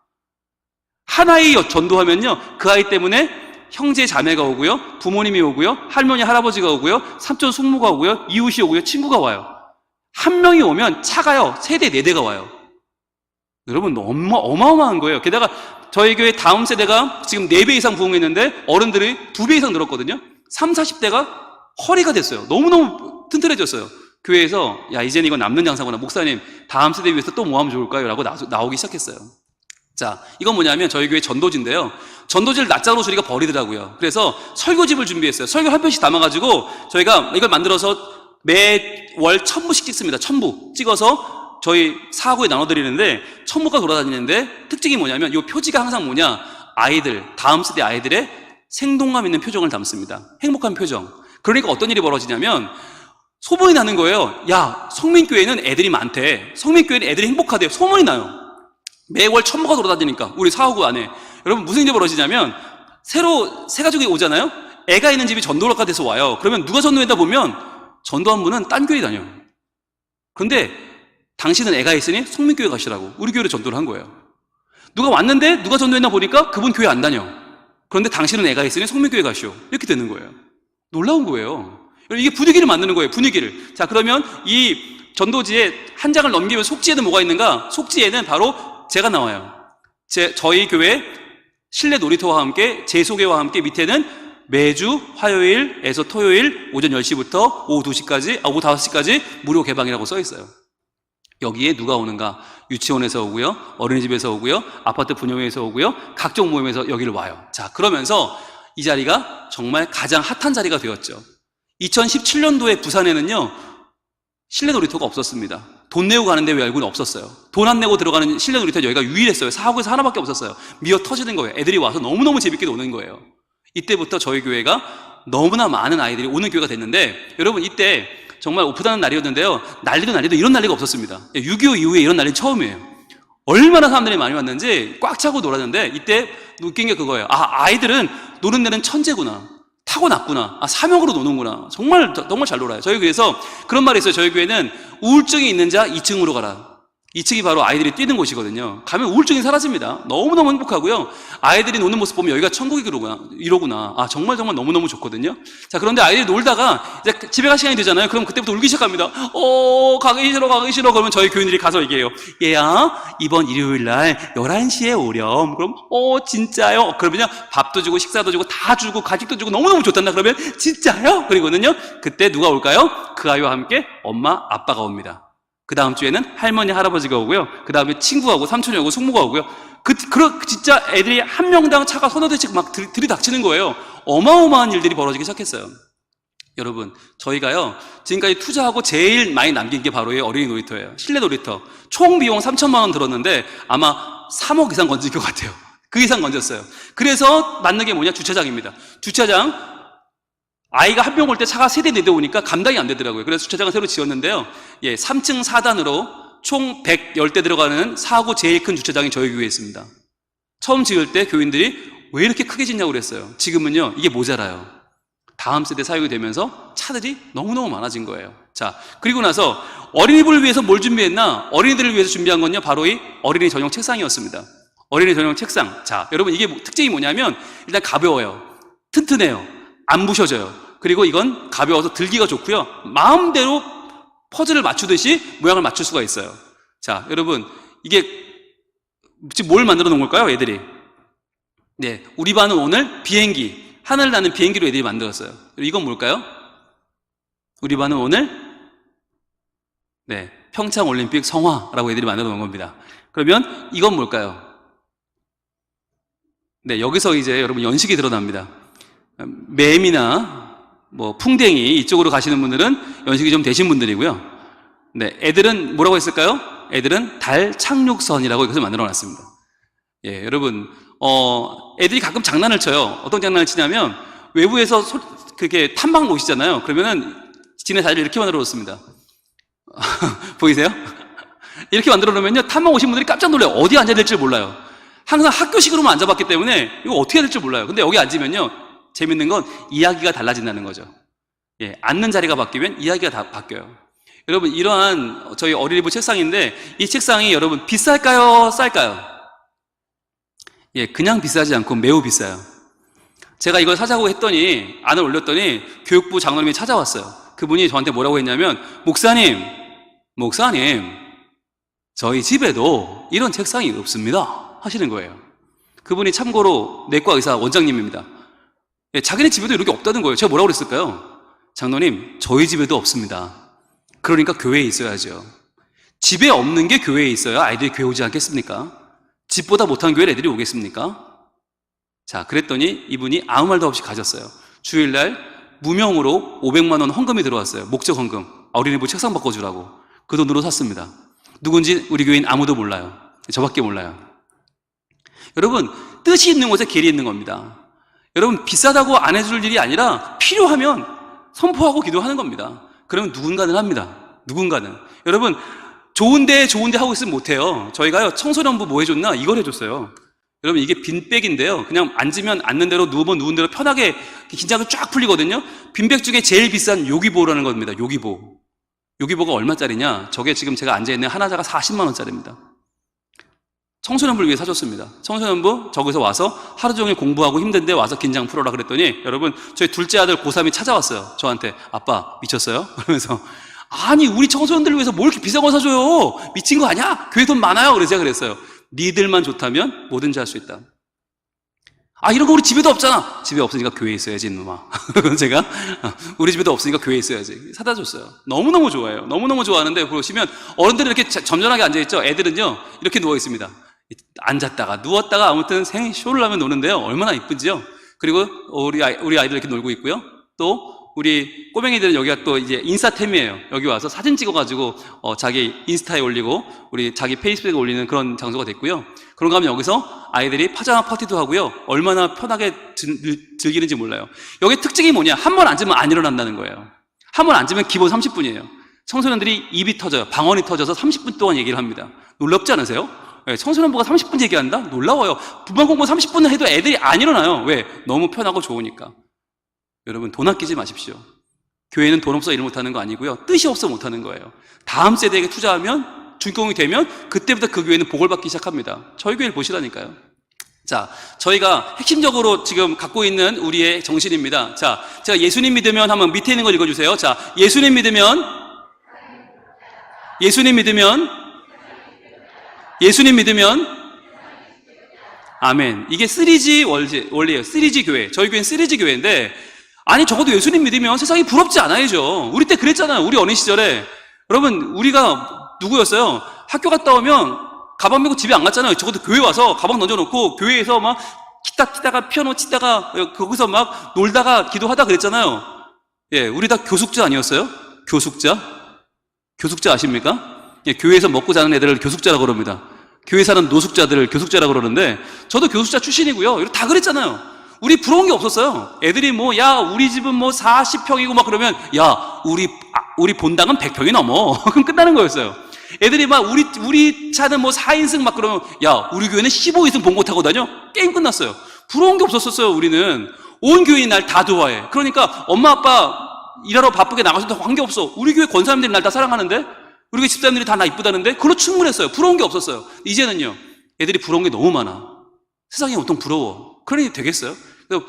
하나의 전도하면요, 그 아이 때문에 형제 자매가 오고요, 부모님이 오고요, 할머니 할아버지가 오고요, 삼촌 숙모가 오고요, 이웃이 오고요, 친구가 와요. 한 명이 오면 차가요, 세대 4대가 와요. 여러분, 너무 어마어마한 거예요. 게다가 저희 교회 다음 세대가 지금 4배 이상 부흥했는데 어른들이 2배 이상 늘었거든요. 30, 40대가 허리가 됐어요. 너무너무 튼튼해졌어요. 교회에서 이제는 이건 남는 양상구나. 목사님, 다음 세대 위해서 또 뭐 하면 좋을까요? 라고 나오기 시작했어요. 자, 이건 뭐냐면 저희 교회 전도지인데요. 전도지를 낮장으로 저희가 버리더라고요. 그래서 설교집을 준비했어요. 설교 한 편씩 담아가지고 저희가 이걸 만들어서 매월 1000부씩 찍습니다. 1000부 찍어서 저희 사구에 나눠드리는데 1000부가 돌아다니는데 특징이 뭐냐면 이 표지가 항상 뭐냐, 다음 세대 아이들의 생동감 있는 표정을 담습니다. 행복한 표정. 그러니까 어떤 일이 벌어지냐면 소문이 나는 거예요. 성민교회는 애들이 많대. 성민교회는 애들이 행복하대요. 소문이 나요. 매월 1000부가 돌아다니니까 우리 사구 안에. 여러분, 무슨 일이 벌어지냐면 새로 새 가족이 오잖아요. 애가 있는 집이 전도학과 돼서 와요. 그러면 누가 전도했다 보면 전도한 분은 딴 교회 다녀요. 그런데 당신은 애가 있으니 성민교회 가시라고 우리 교회로 전도를 한 거예요. 누가 왔는데 누가 전도했나 보니까 그분 교회 안 다녀. 그런데 당신은 애가 있으니 성민교회 가시오. 이렇게 되는 거예요. 놀라운 거예요. 이게 분위기를 만드는 거예요. 분위기를. 자, 그러면 이 전도지에 한 장을 넘기면 속지에는 뭐가 있는가? 속지에는 바로 제가 나와요. 저희 교회 실내 놀이터와 함께 재소개와 함께 밑에는 매주 화요일에서 토요일 오전 10시부터 오후 2시까지, 오후 5시까지 무료 개방이라고 써 있어요. 여기에 누가 오는가? 유치원에서 오고요, 어린이집에서 오고요, 아파트 분용회에서 오고요, 각종 모임에서 여기를 와요. 자, 그러면서 이 자리가 정말 가장 핫한 자리가 되었죠. 2017년도에 부산에는요, 실내 놀이터가 없었습니다. 돈 내고 가는데 외국은 없었어요. 돈 안 내고 들어가는 실내 놀이터 여기가 유일했어요. 사구에서 하나밖에 없었어요. 미어 터지는 거예요. 애들이 와서 너무너무 재밌게 노는 거예요. 이때부터 저희 교회가 너무나 많은 아이들이 오는 교회가 됐는데, 여러분, 이때 정말 오프다는 날이었는데요, 난리도 이런 난리가 없었습니다. 6.25 이후에 이런 난리는 처음이에요. 얼마나 사람들이 많이 왔는지 꽉 차고 놀았는데, 이때 웃긴 게 그거예요. 아이들은 노는 데는 천재구나, 타고났구나, 사명으로 노는구나, 정말 잘 놀아요. 저희 교회에서 그런 말이 있어요. 저희 교회는 우울증이 있는 자 2층으로 가라. 2층이 바로 아이들이 뛰는 곳이거든요. 가면 우울증이 사라집니다. 너무너무 행복하고요. 아이들이 노는 모습 보면 여기가 천국이로구나. 정말 너무너무 좋거든요. 자, 그런데 아이들이 놀다가 이제 집에 갈 시간이 되잖아요. 그럼 그때부터 울기 시작합니다. 가기 싫어. 그러면 저희 교인들이 가서 얘기해요. 얘야, 이번 일요일 날 11시에 오렴. 그럼, 진짜요? 그러면요, 밥도 주고 식사도 주고 다 주고 가식도 주고 너무너무 좋단다. 그러면, 진짜요? 그리고는요, 그때 누가 올까요? 그 아이와 함께 엄마, 아빠가 옵니다. 그 다음 주에는 할머니, 할아버지가 오고요. 그 다음에 친구가 오고, 삼촌이 오고, 숙모가 오고요. 진짜 애들이 한 명당 차가 서너 대씩 막 들이닥치는 거예요. 어마어마한 일들이 벌어지기 시작했어요. 여러분, 저희가요, 지금까지 투자하고 제일 많이 남긴 게 바로 이 어린이 놀이터예요. 실내 놀이터. 총 비용 3천만 원 들었는데 아마 3억 이상 건진 것 같아요. 그 이상 건졌어요. 그래서 맞는 게 뭐냐? 주차장입니다. 주차장, 아이가 한 명 올 때 차가 3대 4대 오니까 감당이 안 되더라고요. 그래서 주차장을 새로 지었는데요. 3층 4단으로 총 110대 들어가는 4구 제일 큰 주차장이 저희 교회에 있습니다. 처음 지을 때 교인들이 왜 이렇게 크게 짓냐고 그랬어요. 지금은요, 이게 모자라요. 다음 세대 사용이 되면서 차들이 너무너무 많아진 거예요. 자, 그리고 나서 어린이집을 위해서 뭘 준비했나? 어린이들을 위해서 준비한 건요, 바로 이 어린이 전용 책상이었습니다. 어린이 전용 책상. 자, 여러분, 이게 특징이 뭐냐면, 일단 가벼워요. 튼튼해요. 안 부셔져요. 그리고 이건 가벼워서 들기가 좋고요. 마음대로 퍼즐을 맞추듯이 모양을 맞출 수가 있어요. 자, 여러분, 이게 지금 뭘 만들어 놓은 걸까요, 애들이? 네, 우리 반은 오늘 비행기, 하늘 나는 비행기로 애들이 만들었어요. 이건 뭘까요? 우리 반은 오늘 평창 올림픽 성화라고 애들이 만들어 놓은 겁니다. 그러면 이건 뭘까요? 네, 여기서 이제 여러분 연식이 드러납니다. 뱀이나 풍뎅이 이쪽으로 가시는 분들은 연식이 좀 되신 분들이고요. 네, 애들은 뭐라고 했을까요? 애들은 달 착륙선이라고 이것을 만들어 놨습니다. 예, 여러분, 애들이 가끔 장난을 쳐요. 어떤 장난을 치냐면, 외부에서 그렇게 탐방 오시잖아요. 그러면은, 지네 자리를 이렇게 만들어 놓습니다. 보이세요? 이렇게 만들어 놓으면요, 탐방 오신 분들이 깜짝 놀라요. 어디 앉아야 될지 몰라요. 항상 학교식으로만 앉아봤기 때문에, 이거 어떻게 해야 될지 몰라요. 근데 여기 앉으면요, 재밌는 건 이야기가 달라진다는 거죠. 예, 앉는 자리가 바뀌면 이야기가 다 바뀌어요. 여러분, 이러한 저희 어린이부 책상인데, 이 책상이 여러분 비쌀까요? 쌀까요? 예, 그냥 비싸지 않고 매우 비싸요. 제가 이걸 사자고 했더니, 안을 올렸더니 교육부 장로님이 찾아왔어요. 그분이 저한테 뭐라고 했냐면, 목사님, 저희 집에도 이런 책상이 없습니다. 하시는 거예요. 그분이 참고로 내과 의사 원장님입니다. 예, 자기네 집에도 이렇게 없다는 거예요. 제가 뭐라고 그랬을까요? 장로님, 저희 집에도 없습니다. 그러니까 교회에 있어야죠. 집에 없는 게 교회에 있어야 아이들이 교회 오지 않겠습니까? 집보다 못한 교회에 애들이 오겠습니까? 자, 그랬더니 이분이 아무 말도 없이 가졌어요. 주일날 무명으로 500만 원 헌금이 들어왔어요. 목적 헌금. 어린이부 책상 바꿔주라고. 그 돈으로 샀습니다. 누군지 우리 교인 아무도 몰라요. 저밖에 몰라요. 여러분, 뜻이 있는 곳에 길이 있는 겁니다. 여러분, 비싸다고 안 해줄 일이 아니라 필요하면 선포하고 기도하는 겁니다. 그러면 누군가는 합니다. 누군가는. 여러분, 좋은데 하고 있으면 못해요. 저희가요, 청소년부 뭐 해줬나? 이걸 해줬어요. 여러분, 이게 빈백인데요. 그냥 앉으면 앉는 대로, 누우면 누운 대로 편하게 긴장이 쫙 풀리거든요. 빈백 중에 제일 비싼 요기보라는 겁니다. 요기보. 요기보가 얼마짜리냐? 저게 지금 제가 앉아있는 하나자가 40만 원짜리입니다. 청소년부를 위해 사줬습니다. 청소년부 저기서 와서 하루 종일 공부하고 힘든데 와서 긴장 풀어라 그랬더니, 여러분, 저희 둘째 아들 고3이 찾아왔어요. 저한테. 아빠 미쳤어요? 그러면서, 아니 우리 청소년들을 위해서 뭘 이렇게 비싼 거 사줘요? 미친 거 아니야? 교회 돈 많아요. 그래서 제가 그랬어요. 니들만 좋다면 뭐든지 할 수 있다. 아, 이런 거 우리 집에도 없잖아. 집에 없으니까 교회에 있어야지, 이놈아. 제가 우리 집에도 없으니까 교회에 있어야지 사다 줬어요. 너무너무 좋아해요. 너무너무 좋아하는데, 보시면 어른들은 이렇게 점잖하게 앉아있죠. 애들은요 이렇게 누워있습니다. 앉았다가 누웠다가 아무튼 쇼를 하면 노는데요, 얼마나 이쁜지요. 그리고 우리 아이들 이렇게 놀고 있고요. 또 우리 꼬맹이들은 여기가 또 이제 인싸템이에요. 여기 와서 사진 찍어가지고 자기 인스타에 올리고 우리 자기 페이스북에 올리는 그런 장소가 됐고요. 그런가 하면 여기서 아이들이 파자마 파티도 하고요. 얼마나 편하게 즐기는지 몰라요. 여기 특징이 뭐냐? 한 번 앉으면 안 일어난다는 거예요. 한 번 앉으면 기본 30분이에요. 청소년들이 입이 터져요. 방언이 터져서 30분 동안 얘기를 합니다. 놀랍지 않으세요? 네, 청소년부가 30분 얘기한다? 놀라워요. 부방 공부 30분을 해도 애들이 안 일어나요. 왜? 너무 편하고 좋으니까. 여러분, 돈 아끼지 마십시오. 교회는 돈 없어 일 못하는 거 아니고요. 뜻이 없어 못하는 거예요. 다음 세대에게 투자하면, 준공이 되면 그때부터 그 교회는 복을 받기 시작합니다. 저희 교회를 보시라니까요. 자, 저희가 핵심적으로 지금 갖고 있는 우리의 정신입니다. 자, 제가 예수님 믿으면 한번 밑에 있는 걸 읽어주세요. 자, 예수님 믿으면 아멘. 이게 3G 원리예요. 3G 교회. 저희 교회는 3G 교회인데, 아니 적어도 예수님 믿으면 세상이 부럽지 않아야죠. 우리 때 그랬잖아요. 우리 어린 시절에. 여러분, 우리가 누구였어요? 학교 갔다 오면 가방 메고 집에 안 갔잖아요. 적어도 교회 와서 가방 던져놓고 교회에서 막 기타 치다가 피아노 치다가 거기서 막 놀다가 기도하다 그랬잖아요. 예, 우리 다 교숙자 아니었어요? 교숙자 아십니까? 예, 교회에서 먹고 자는 애들을 교숙자라고 그럽니다. 교회 사는 노숙자들을 교숙자라고 그러는데, 저도 교숙자 출신이고요. 다 그랬잖아요. 우리 부러운 게 없었어요. 애들이 뭐, 야, 우리 집은 뭐 40평이고 막 그러면, 야, 우리 본당은 100평이 넘어. 그럼 끝나는 거였어요. 애들이 막, 우리 차는 뭐 4인승 막 그러면, 야, 우리 교회는 15인승 봉고 타고 다녀? 게임 끝났어요. 부러운 게 없었어요, 우리는. 온 교인이 날 다 좋아해. 그러니까 엄마, 아빠 일하러 바쁘게 나가서도 관계없어. 우리 교회 권사님들이 날 다 사랑하는데? 우리 교회 집사님들이 다 나 이쁘다는데? 그걸로 충분했어요. 부러운 게 없었어요. 이제는요, 애들이 부러운 게 너무 많아. 세상이 보통 부러워. 그러니 되겠어요?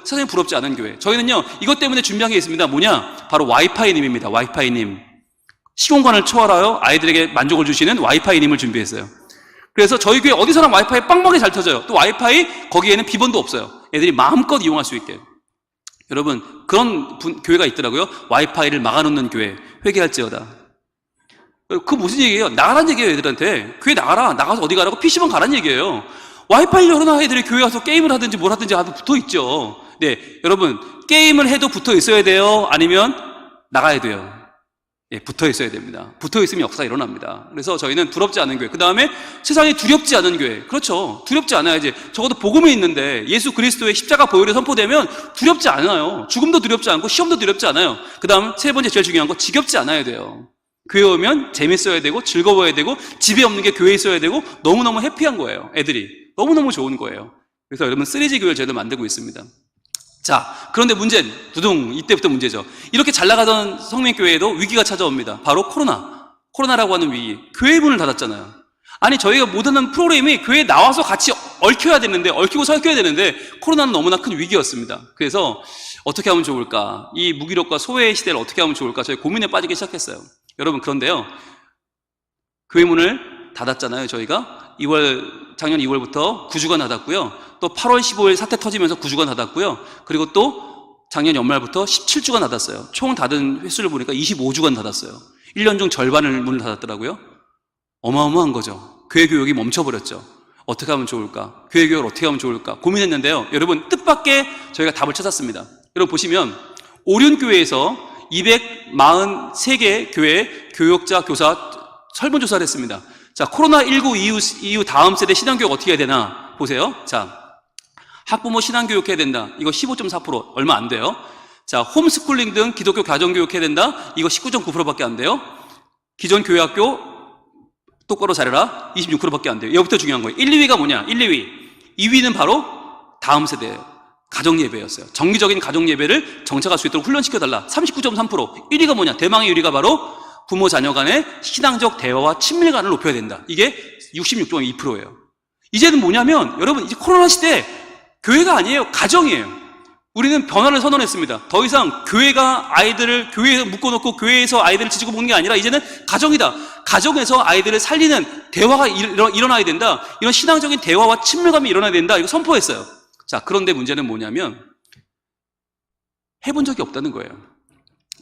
세상에 부럽지 않은 교회. 저희는요, 이것 때문에 준비한 게 있습니다. 뭐냐? 바로 와이파이님입니다. 와이파이님. 시공간을 초월하여 아이들에게 만족을 주시는 와이파이님을 준비했어요. 그래서 저희 교회 어디서나 와이파이 빵빵하게 잘 터져요. 또 와이파이 거기에는 비번도 없어요. 애들이 마음껏 이용할 수 있게. 여러분, 그런 교회가 있더라고요. 와이파이를 막아놓는 교회. 회개할지어다. 그 무슨 얘기예요? 나가란 얘기예요, 애들한테. 교회 나가라. 나가서 어디 가라고? PC방 가란 얘기예요. 와이파이 열어놔. 애들이 교회 가서 게임을 하든지 뭘 하든지 하도 붙어 있죠. 네, 여러분, 게임을 해도 붙어 있어야 돼요? 아니면 나가야 돼요? 예, 붙어 있어야 됩니다. 붙어 있으면 역사가 일어납니다. 그래서 저희는 부럽지 않은 교회. 그 다음에 세상에 두렵지 않은 교회. 그렇죠. 두렵지 않아야지. 적어도 복음이 있는데 예수 그리스도의 십자가 보혈이 선포되면 두렵지 않아요. 죽음도 두렵지 않고 시험도 두렵지 않아요. 그 다음 세 번째 제일 중요한 거, 지겹지 않아야 돼요. 교회 오면 재밌어야 되고 즐거워야 되고 집에 없는 게 교회에 있어야 되고 너무너무 해피한 거예요. 애들이. 너무너무 좋은 거예요. 그래서 여러분 3G 교회를 저희도 만들고 있습니다. 자, 그런데 문제는 두둥, 이때부터 문제죠. 이렇게 잘 나가던 성민교회에도 위기가 찾아옵니다. 바로 코로나라고 하는 위기. 교회 문을 닫았잖아요. 아니, 저희가 못하는 프로그램이 교회에 나와서 같이 얽혀야 되는데, 얽히고 설켜야 되는데 코로나는 너무나 큰 위기였습니다. 그래서 어떻게 하면 좋을까? 이 무기력과 소외의 시대를 어떻게 하면 좋을까? 저희 고민에 빠지기 시작했어요. 여러분, 그런데요, 교회 문을 닫았잖아요. 저희가 작년 2월부터 9주간 닫았고요. 또 8월 15일 사태 터지면서 9주간 닫았고요. 그리고 또 작년 연말부터 17주간 닫았어요. 총 닫은 횟수를 보니까 25주간 닫았어요. 1년 중 절반을 문을 닫았더라고요. 어마어마한 거죠. 교회 교육이 멈춰버렸죠. 어떻게 하면 좋을까? 교회 교육을 어떻게 하면 좋을까? 고민했는데요. 여러분, 뜻밖의 저희가 답을 찾았습니다. 여러분 보시면 오륜교회에서 243개 교회 교역자, 교사 설문조사를 했습니다. 자, 코로나19 이후 다음 세대 신앙교육 어떻게 해야 되나 보세요. 자, 학부모 신앙교육 해야 된다. 이거 15.4%, 얼마 안 돼요. 자, 홈스쿨링 등 기독교 가정교육 해야 된다. 이거 19.9%밖에 안 돼요. 기존 교회학교 똑바로 잘해라. 26%밖에 안 돼요. 여기부터 중요한 거예요. 1, 2위가 뭐냐? 1, 2위. 2위는 바로 다음 세대예요. 가정예배였어요. 정기적인 가정예배를 정착할 수 있도록 훈련시켜달라. 39.3%. 1위가 뭐냐? 대망의 1위가 바로 부모 자녀 간의 신앙적 대화와 친밀감을 높여야 된다. 이게 66.2%예요. 이제는 뭐냐면, 여러분, 이제 코로나 시대 교회가 아니에요. 가정이에요. 우리는 변화를 선언했습니다. 더 이상 교회가 아이들을 교회에 묶어놓고 교회에서 아이들을 지지고 먹는 게 아니라 이제는 가정이다. 가정에서 아이들을 살리는 대화가 일어나야 된다. 이런 신앙적인 대화와 친밀감이 일어나야 된다. 이거 선포했어요. 자, 그런데 문제는 뭐냐면 해본 적이 없다는 거예요.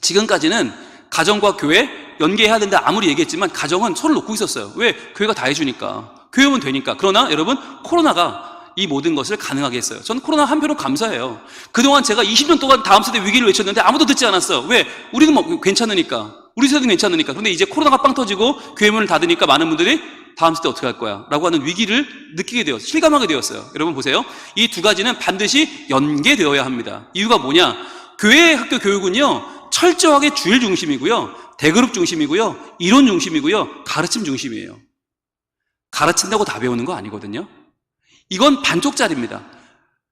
지금까지는 가정과 교회 연계해야 된다 아무리 얘기했지만 가정은 손을 놓고 있었어요. 왜? 교회가 다 해주니까. 교회 오면 되니까. 그러나 여러분, 코로나가 이 모든 것을 가능하게 했어요. 저는 코로나 한편으로 감사해요. 그동안 제가 20년 동안 다음 세대 위기를 외쳤는데 아무도 듣지 않았어요. 왜? 우리는 뭐 괜찮으니까. 우리 세대는 괜찮으니까. 그런데 이제 코로나가 빵 터지고 교회 문을 닫으니까 많은 분들이 다음 세대 어떻게 할 거야? 라고 하는 위기를 느끼게 되었어요. 실감하게 되었어요. 여러분 보세요. 이 두 가지는 반드시 연계되어야 합니다. 이유가 뭐냐? 교회 학교 교육은요, 철저하게 주일 중심이고요, 대그룹 중심이고요, 이론 중심이고요, 가르침 중심이에요. 가르친다고 다 배우는 거 아니거든요. 이건 반쪽짜리입니다.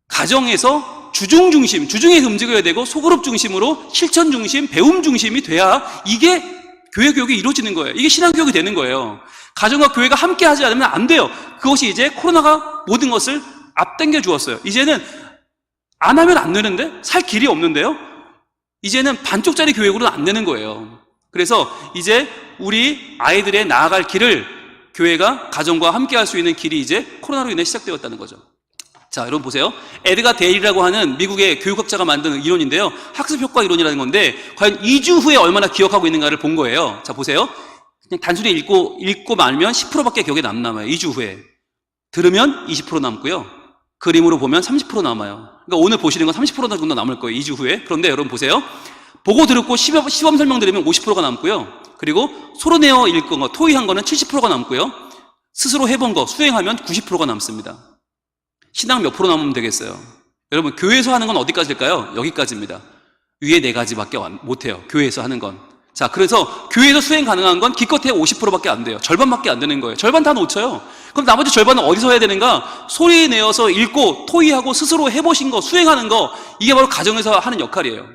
가정에서 주중 중심, 주중에서 움직여야 되고 소그룹 중심으로 실천 중심, 배움 중심이 돼야 이게 교회 교육이 이루어지는 거예요. 이게 신앙 교육이 되는 거예요. 가정과 교회가 함께 하지 않으면 안 돼요. 그것이 이제 코로나가 모든 것을 앞당겨 주었어요. 이제는 안 하면 안 되는데? 살 길이 없는데요? 이제는 반쪽짜리 교육으로는 안 되는 거예요. 그래서 이제 우리 아이들의 나아갈 길을 교회가 가정과 함께 할 수 있는 길이 이제 코로나로 인해 시작되었다는 거죠. 자, 여러분 보세요. 에드가 데일이라고 하는 미국의 교육학자가 만든 이론인데요. 학습효과 이론이라는 건데 과연 2주 후에 얼마나 기억하고 있는가를 본 거예요. 자, 보세요. 그냥 단순히 읽고 말면 10%밖에 기억에 안 남아요. 2주 후에. 들으면 20% 남고요. 그림으로 보면 30% 남아요. 그러니까 오늘 보시는 건 30% 정도 남을 거예요. 2주 후에. 그런데 여러분 보세요. 보고 들었고 시범 설명 들으면 50%가 남고요. 그리고 소로내어 읽은 거, 토의한 거는 70%가 남고요. 스스로 해본 거, 수행하면 90%가 남습니다. 신앙 몇 프로 남으면 되겠어요? 여러분, 교회에서 하는 건 어디까지일까요? 여기까지입니다. 위에 4가지밖에 못해요. 교회에서 하는 건. 자, 그래서 교회에서 수행 가능한 건 기껏해 50%밖에 안 돼요. 절반밖에 안 되는 거예요. 절반 다 놓쳐요. 그럼 나머지 절반은 어디서 해야 되는가? 소리 내어서 읽고 토의하고 스스로 해보신 거, 수행하는 거, 이게 바로 가정에서 하는 역할이에요.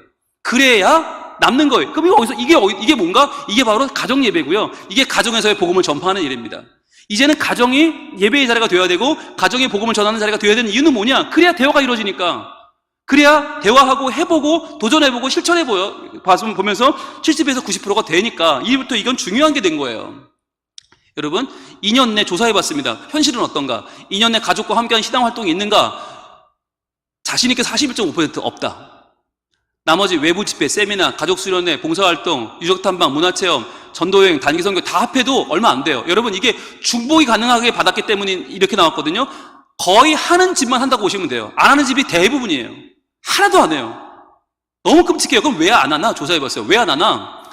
그래야 남는 거예요. 그럼 이게 뭔가? 이게 바로 가정 예배고요. 이게 가정에서의 복음을 전파하는 일입니다. 이제는 가정이 예배의 자리가 되어야 되고 가정의 복음을 전하는 자리가 되어야 되는 이유는 뭐냐? 그래야 대화가 이루어지니까. 그래야 대화하고 해보고 도전해보고 실천해보면서 70에서 90%가 되니까 이제부터 이건 중요한 게 된 거예요. 여러분, 2년 내 조사해봤습니다. 현실은 어떤가? 2년 내 가족과 함께한 신앙 활동이 있는가? 자신있게 41.5% 없다. 나머지 외부 집회, 세미나, 가족 수련회, 봉사활동, 유적탐방, 문화체험, 전도여행, 단기선교 다 합해도 얼마 안 돼요. 여러분, 이게 중복이 가능하게 받았기 때문에 이렇게 나왔거든요. 거의 하는 집만 한다고 보시면 돼요. 안 하는 집이 대부분이에요. 하나도 안 해요. 너무 끔찍해요. 그럼 왜 안 하나? 조사해봤어요. 왜 안 하나?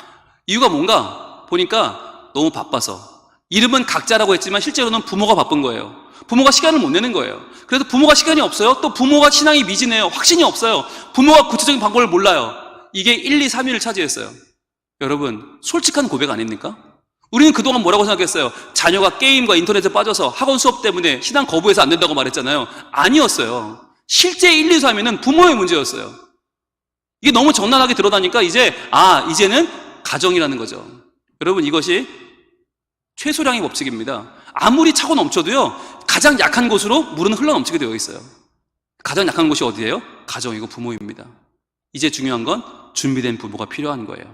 이유가 뭔가? 보니까 너무 바빠서. 이름은 각자라고 했지만 실제로는 부모가 바쁜 거예요. 부모가 시간을 못 내는 거예요. 그래서 부모가 시간이 없어요. 또 부모가 신앙이 미진해요. 확신이 없어요. 부모가 구체적인 방법을 몰라요. 이게 1, 2, 3위를 차지했어요. 여러분, 솔직한 고백 아닙니까? 우리는 그동안 뭐라고 생각했어요? 자녀가 게임과 인터넷에 빠져서 학원 수업 때문에 신앙 거부해서 안 된다고 말했잖아요. 아니었어요. 실제 1, 2, 3위는 부모의 문제였어요. 이게 너무 적나라하게 드러나니까 이제는 가정이라는 거죠. 여러분, 이것이 최소량의 법칙입니다. 아무리 차고 넘쳐도요, 가장 약한 곳으로 물은 흘러넘치게 되어 있어요. 가장 약한 곳이 어디예요? 가정이고 부모입니다. 이제 중요한 건 준비된 부모가 필요한 거예요.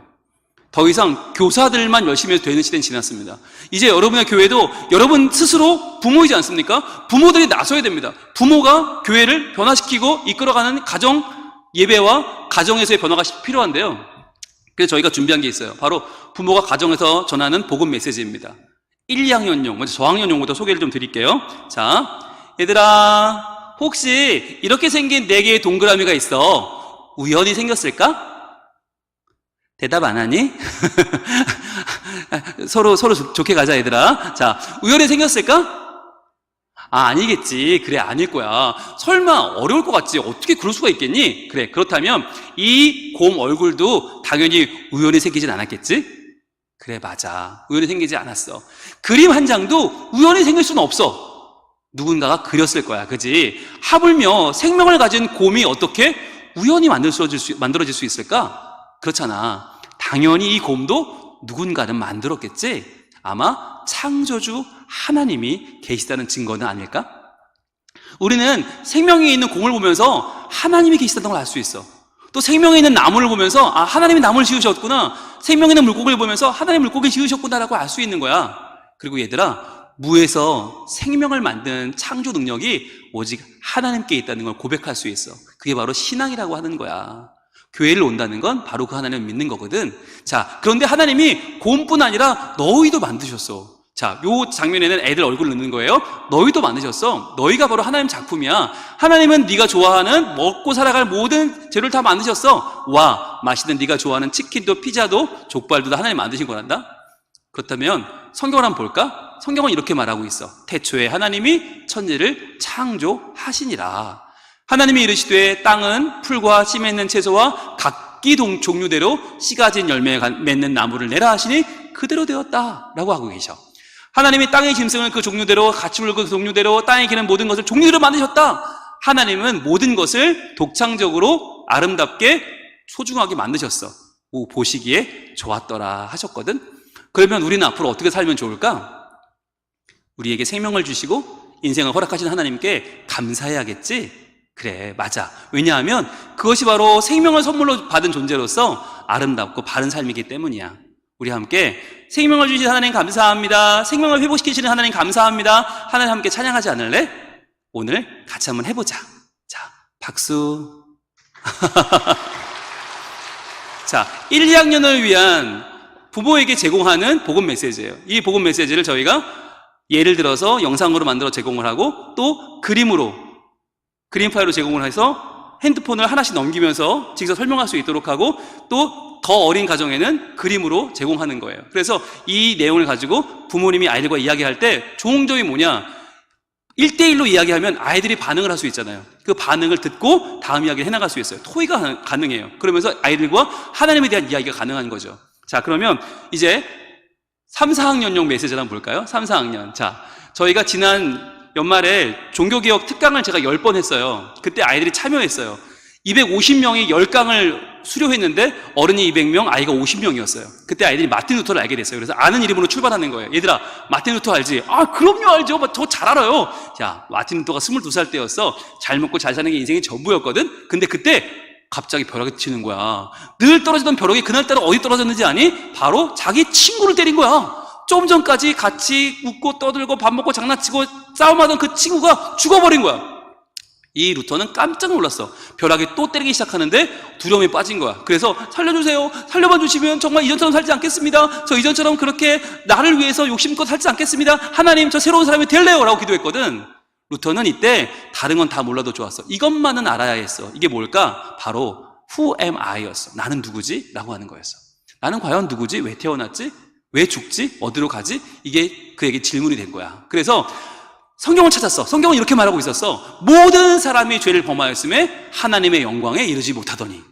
더 이상 교사들만 열심히 해도 되는 시대는 지났습니다. 이제 여러분의 교회도 여러분 스스로 부모이지 않습니까? 부모들이 나서야 됩니다. 부모가 교회를 변화시키고 이끌어가는 가정 예배와 가정에서의 변화가 필요한데요. 그래서 저희가 준비한 게 있어요. 바로 부모가 가정에서 전하는 복음 메시지입니다. 1, 2학년용, 먼저 저학년용부터 소개를 좀 드릴게요. 자, 얘들아, 혹시 이렇게 생긴 4개의 동그라미가 있어. 우연히 생겼을까? 대답 안 하니? 서로 좋게 가자, 얘들아. 자, 우연히 생겼을까? 아니겠지. 그래, 아닐 거야. 설마 어려울 것 같지? 어떻게 그럴 수가 있겠니? 그래, 그렇다면 이 곰 얼굴도 당연히 우연히 생기진 않았겠지? 그래, 맞아. 우연히 생기지 않았어. 그림 한 장도 우연히 생길 수는 없어. 누군가가 그렸을 거야, 그지? 하물며 생명을 가진 곰이 어떻게 우연히 만들어질 수 있을까? 그렇잖아. 당연히 이 곰도 누군가는 만들었겠지? 아마 창조주 하나님이 계시다는 증거는 아닐까? 우리는 생명이 있는 곰을 보면서 하나님이 계시다는 걸 알 수 있어. 또 생명이 있는 나무를 보면서 하나님이 나무를 지으셨구나. 생명이 있는 물고기를 보면서 하나님 물고기 지으셨구나라고 알 수 있는 거야. 그리고 얘들아, 무에서 생명을 만드는 창조 능력이 오직 하나님께 있다는 걸 고백할 수 있어. 그게 바로 신앙이라고 하는 거야. 교회를 온다는 건 바로 그 하나님을 믿는 거거든. 자, 그런데 하나님이 곰뿐 아니라 너희도 만드셨어. 자, 요 장면에는 애들 얼굴을 넣는 거예요. 너희도 만드셨어. 너희가 바로 하나님 작품이야. 하나님은 네가 좋아하는 먹고 살아갈 모든 재료를 다 만드셨어. 와, 맛있는 네가 좋아하는 치킨도 피자도 족발도 다 하나님 만드신 거란다. 그렇다면 성경을 한번 볼까? 성경은 이렇게 말하고 있어. 태초에 하나님이 천지를 창조하시니라. 하나님이 이르시되 땅은 풀과 씨 맺는 채소와 각기 종류대로 씨 가진 열매 맺는 나무를 내라 하시니 그대로 되었다 라고 하고 계셔. 하나님이 땅의 짐승을 그 종류대로, 가축을 그 종류대로, 땅에 기는 모든 것을 종류대로 만드셨다. 하나님은 모든 것을 독창적으로 아름답게 소중하게 만드셨어. 보시기에 좋았더라 하셨거든. 그러면 우리는 앞으로 어떻게 살면 좋을까? 우리에게 생명을 주시고 인생을 허락하신 하나님께 감사해야겠지? 그래, 맞아. 왜냐하면 그것이 바로 생명을 선물로 받은 존재로서 아름답고 바른 삶이기 때문이야. 우리 함께 생명을 주신 하나님 감사합니다. 생명을 회복시키시는 하나님 감사합니다. 하나님 함께 찬양하지 않을래? 오늘 같이 한번 해보자. 자, 박수. 자, 1, 2학년을 위한 부모에게 제공하는 복음 메시지예요. 이 복음 메시지를 저희가 예를 들어서 영상으로 만들어 제공을 하고 또 그림 파일로 제공을 해서 핸드폰을 하나씩 넘기면서 직접 설명할 수 있도록 하고 또 더 어린 가정에는 그림으로 제공하는 거예요. 그래서 이 내용을 가지고 부모님이 아이들과 이야기할 때 좋은 점이 뭐냐? 1대1로 이야기하면 아이들이 반응을 할 수 있잖아요. 그 반응을 듣고 다음 이야기를 해나갈 수 있어요. 토의가 가능해요. 그러면서 아이들과 하나님에 대한 이야기가 가능한 거죠. 자, 그러면 이제 3, 4학년용 메시지를 한번 볼까요? 3, 4학년. 자, 저희가 지난 연말에 종교개혁 특강을 제가 10번 했어요. 그때 아이들이 참여했어요. 250명이 10강을 수료했는데 어른이 200명, 아이가 50명이었어요. 그때 아이들이 마틴 루터를 알게 됐어요. 그래서 아는 이름으로 출발하는 거예요. 얘들아, 마틴 루터 알지? 아, 그럼요, 알죠. 저 잘 알아요. 자, 마틴 루터가 22살 때였어. 잘 먹고 잘 사는 게 인생의 전부였거든? 근데 그때 갑자기 벼락이 치는 거야. 늘 떨어지던 벼락이 그날따라 어디 떨어졌는지 아니? 바로 자기 친구를 때린 거야. 좀 전까지 같이 웃고 떠들고 밥 먹고 장난치고 싸움하던 그 친구가 죽어버린 거야. 이 루터는 깜짝 놀랐어. 벼락이 또 때리기 시작하는데 두려움에 빠진 거야. 그래서 살려주세요. 살려만 주시면 정말 이전처럼 살지 않겠습니다. 저 이전처럼 그렇게 나를 위해서 욕심껏 살지 않겠습니다. 하나님, 저 새로운 사람이 될래요 라고 기도했거든. 루터는 이때 다른 건 다 몰라도 좋았어. 이것만은 알아야 했어. 이게 뭘까? 바로 Who am I 였어. 나는 누구지? 라고 하는 거였어. 나는 과연 누구지? 왜 태어났지? 왜 죽지? 어디로 가지? 이게 그에게 질문이 된 거야. 그래서 성경을 찾았어. 성경은 이렇게 말하고 있었어. 모든 사람이 죄를 범하였음에 하나님의 영광에 이르지 못하더니.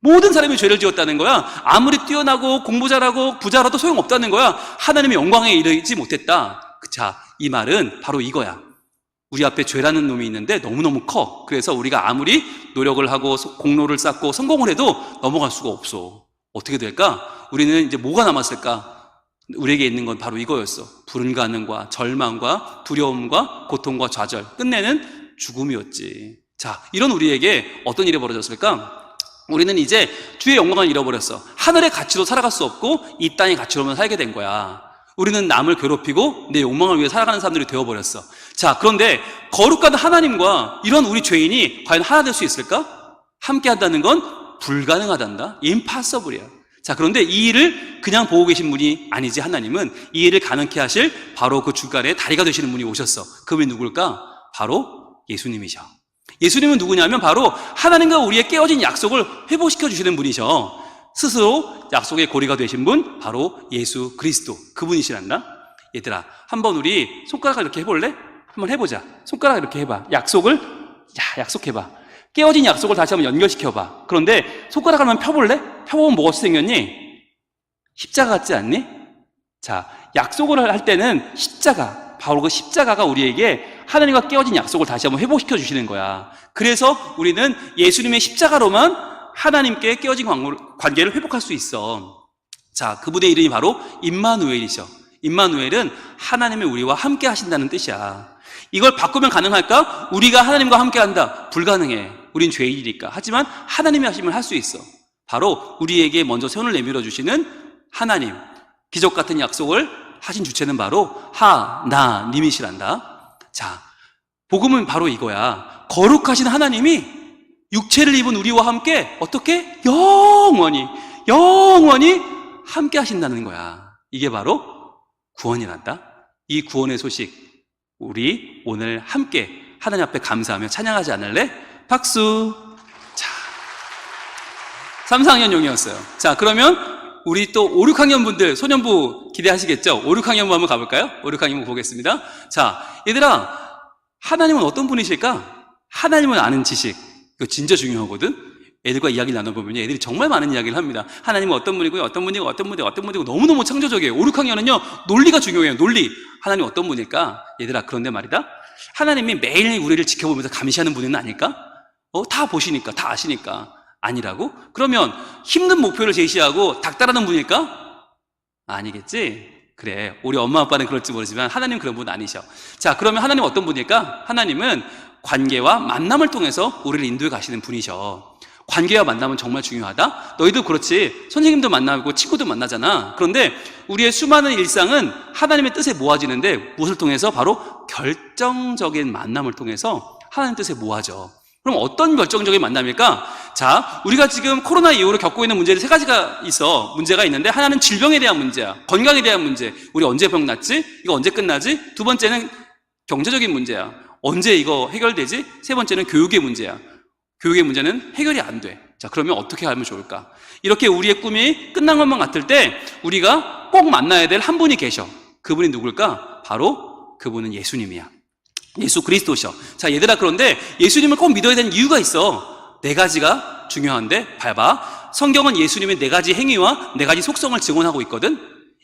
모든 사람이 죄를 지었다는 거야. 아무리 뛰어나고 공부 잘하고 부자라도 소용없다는 거야. 하나님의 영광에 이르지 못했다. 자, 이 말은 바로 이거야. 우리 앞에 죄라는 놈이 있는데 너무너무 커. 그래서 우리가 아무리 노력을 하고 공로를 쌓고 성공을 해도 넘어갈 수가 없어. 어떻게 될까? 우리는 이제 뭐가 남았을까? 우리에게 있는 건 바로 이거였어. 불가능과 절망과 두려움과 고통과 좌절, 끝내는 죽음이었지. 자, 이런 우리에게 어떤 일이 벌어졌을까? 우리는 이제 주의 영광을 잃어버렸어. 하늘의 가치로 살아갈 수 없고 이 땅의 가치로만 살게 된 거야. 우리는 남을 괴롭히고 내 욕망을 위해 살아가는 사람들이 되어버렸어. 자, 그런데 거룩한 하나님과 이런 우리 죄인이 과연 하나 될 수 있을까? 함께 한다는 건 불가능하단다. 임파서블이야. 자, 그런데 이 일을 그냥 보고 계신 분이 아니지. 하나님은 이 일을 가능케 하실 바로 그 중간에 다리가 되시는 분이 오셨어. 그분이 누굴까? 바로 예수님이셔. 예수님은 누구냐면 바로 하나님과 우리의 깨어진 약속을 회복시켜 주시는 분이셔. 스스로 약속의 고리가 되신 분, 바로 예수 그리스도, 그분이시란다. 얘들아, 한번 우리 손가락을 이렇게 해볼래? 한번 해보자. 손가락 이렇게 해봐. 약속해봐. 깨어진 약속을 다시 한번 연결시켜봐. 그런데 손가락을 한번 펴볼래? 펴보면 뭐가 생겼니? 십자가 같지 않니? 자, 약속을 할 때는 십자가, 바로 그 십자가가 우리에게 하나님과 깨어진 약속을 다시 한번 회복시켜 주시는 거야. 그래서 우리는 예수님의 십자가로만 하나님께 깨어진 관계를 회복할 수 있어. 자, 그분의 이름이 바로 임마누엘이셔. 임마누엘은 하나님의 우리와 함께 하신다는 뜻이야. 이걸 바꾸면 가능할까? 우리가 하나님과 함께 한다. 불가능해. 우린 죄인이니까. 하지만 하나님이 하시면 할 수 있어. 바로 우리에게 먼저 손을 내밀어 주시는 하나님, 기적 같은 약속을 하신 주체는 바로 하나님이시란다. 자, 복음은 바로 이거야. 거룩하신 하나님이 육체를 입은 우리와 함께 어떻게? 영원히 함께 하신다는 거야. 이게 바로 구원이란다. 이 구원의 소식, 우리 오늘 함께 하나님 앞에 감사하며 찬양하지 않을래? 박수. 자, 3, 4학년용이었어요. 자, 그러면 우리 또 5, 6학년 분들, 소년부 기대하시겠죠? 5, 6학년부 한번 가볼까요? 5, 6학년부 보겠습니다. 자, 얘들아, 하나님은 어떤 분이실까? 하나님은 아는 지식. 이거 진짜 중요하거든? 애들과 이야기를 나눠보면 애들이 정말 많은 이야기를 합니다. 하나님은 어떤 분이고요, 어떤 분이고 너무너무 창조적이에요. 5, 6학년은요, 논리가 중요해요. 논리. 하나님 어떤 분일까? 얘들아, 그런데 말이다. 하나님이 매일 우리를 지켜보면서 감시하는 분은 아닐까? 다 보시니까, 다 아시니까. 아니라고? 그러면 힘든 목표를 제시하고 닥달하는 분일까? 아니겠지? 그래, 우리 엄마 아빠는 그럴지 모르지만 하나님은 그런 분 아니셔. 자, 그러면 하나님은 어떤 분일까? 하나님은 관계와 만남을 통해서 우리를 인도해 가시는 분이셔. 관계와 만남은 정말 중요하다? 너희도 그렇지. 선생님도 만나고 친구도 만나잖아. 그런데 우리의 수많은 일상은 하나님의 뜻에 모아지는데 무엇을 통해서? 바로 결정적인 만남을 통해서 하나님 뜻에 모아져. 그럼 어떤 결정적인 만남일까? 자, 우리가 지금 코로나 이후로 겪고 있는 문제들 3가지가 있어. 문제가 있는데 하나는 질병에 대한 문제야. 건강에 대한 문제. 우리 언제 병 낫지? 이거 언제 끝나지? 두 번째는 경제적인 문제야. 언제 이거 해결되지? 세 번째는 교육의 문제야. 교육의 문제는 해결이 안 돼. 자, 그러면 어떻게 하면 좋을까? 이렇게 우리의 꿈이 끝난 것만 같을 때 우리가 꼭 만나야 될 한 분이 계셔. 그분이 누굴까? 바로 그분은 예수님이야. 예수 그리스도셔. 자, 얘들아, 그런데 예수님을 꼭 믿어야 되는 이유가 있어. 네 가지가 중요한데, 봐봐. 성경은 예수님의 네 가지 행위와 네 가지 속성을 증언하고 있거든.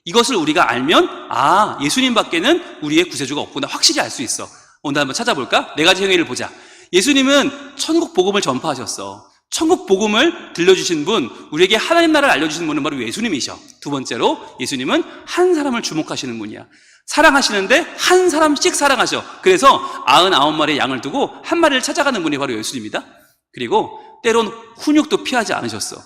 이것을 우리가 알면, 아, 예수님 밖에는 우리의 구세주가 없구나 확실히 알 수 있어. 오늘 한번 찾아볼까? 네 가지 행위를 보자. 예수님은 천국 복음을 전파하셨어. 천국 복음을 들려주신 분, 우리에게 하나님 나라를 알려주신 분은 바로 예수님이셔. 두 번째로, 예수님은 한 사람을 주목하시는 분이야. 사랑하시는데 한 사람씩 사랑하셔. 그래서 99마리의 양을 두고 한 마리를 찾아가는 분이 바로 예수님이다. 그리고 때론 훈육도 피하지 않으셨어.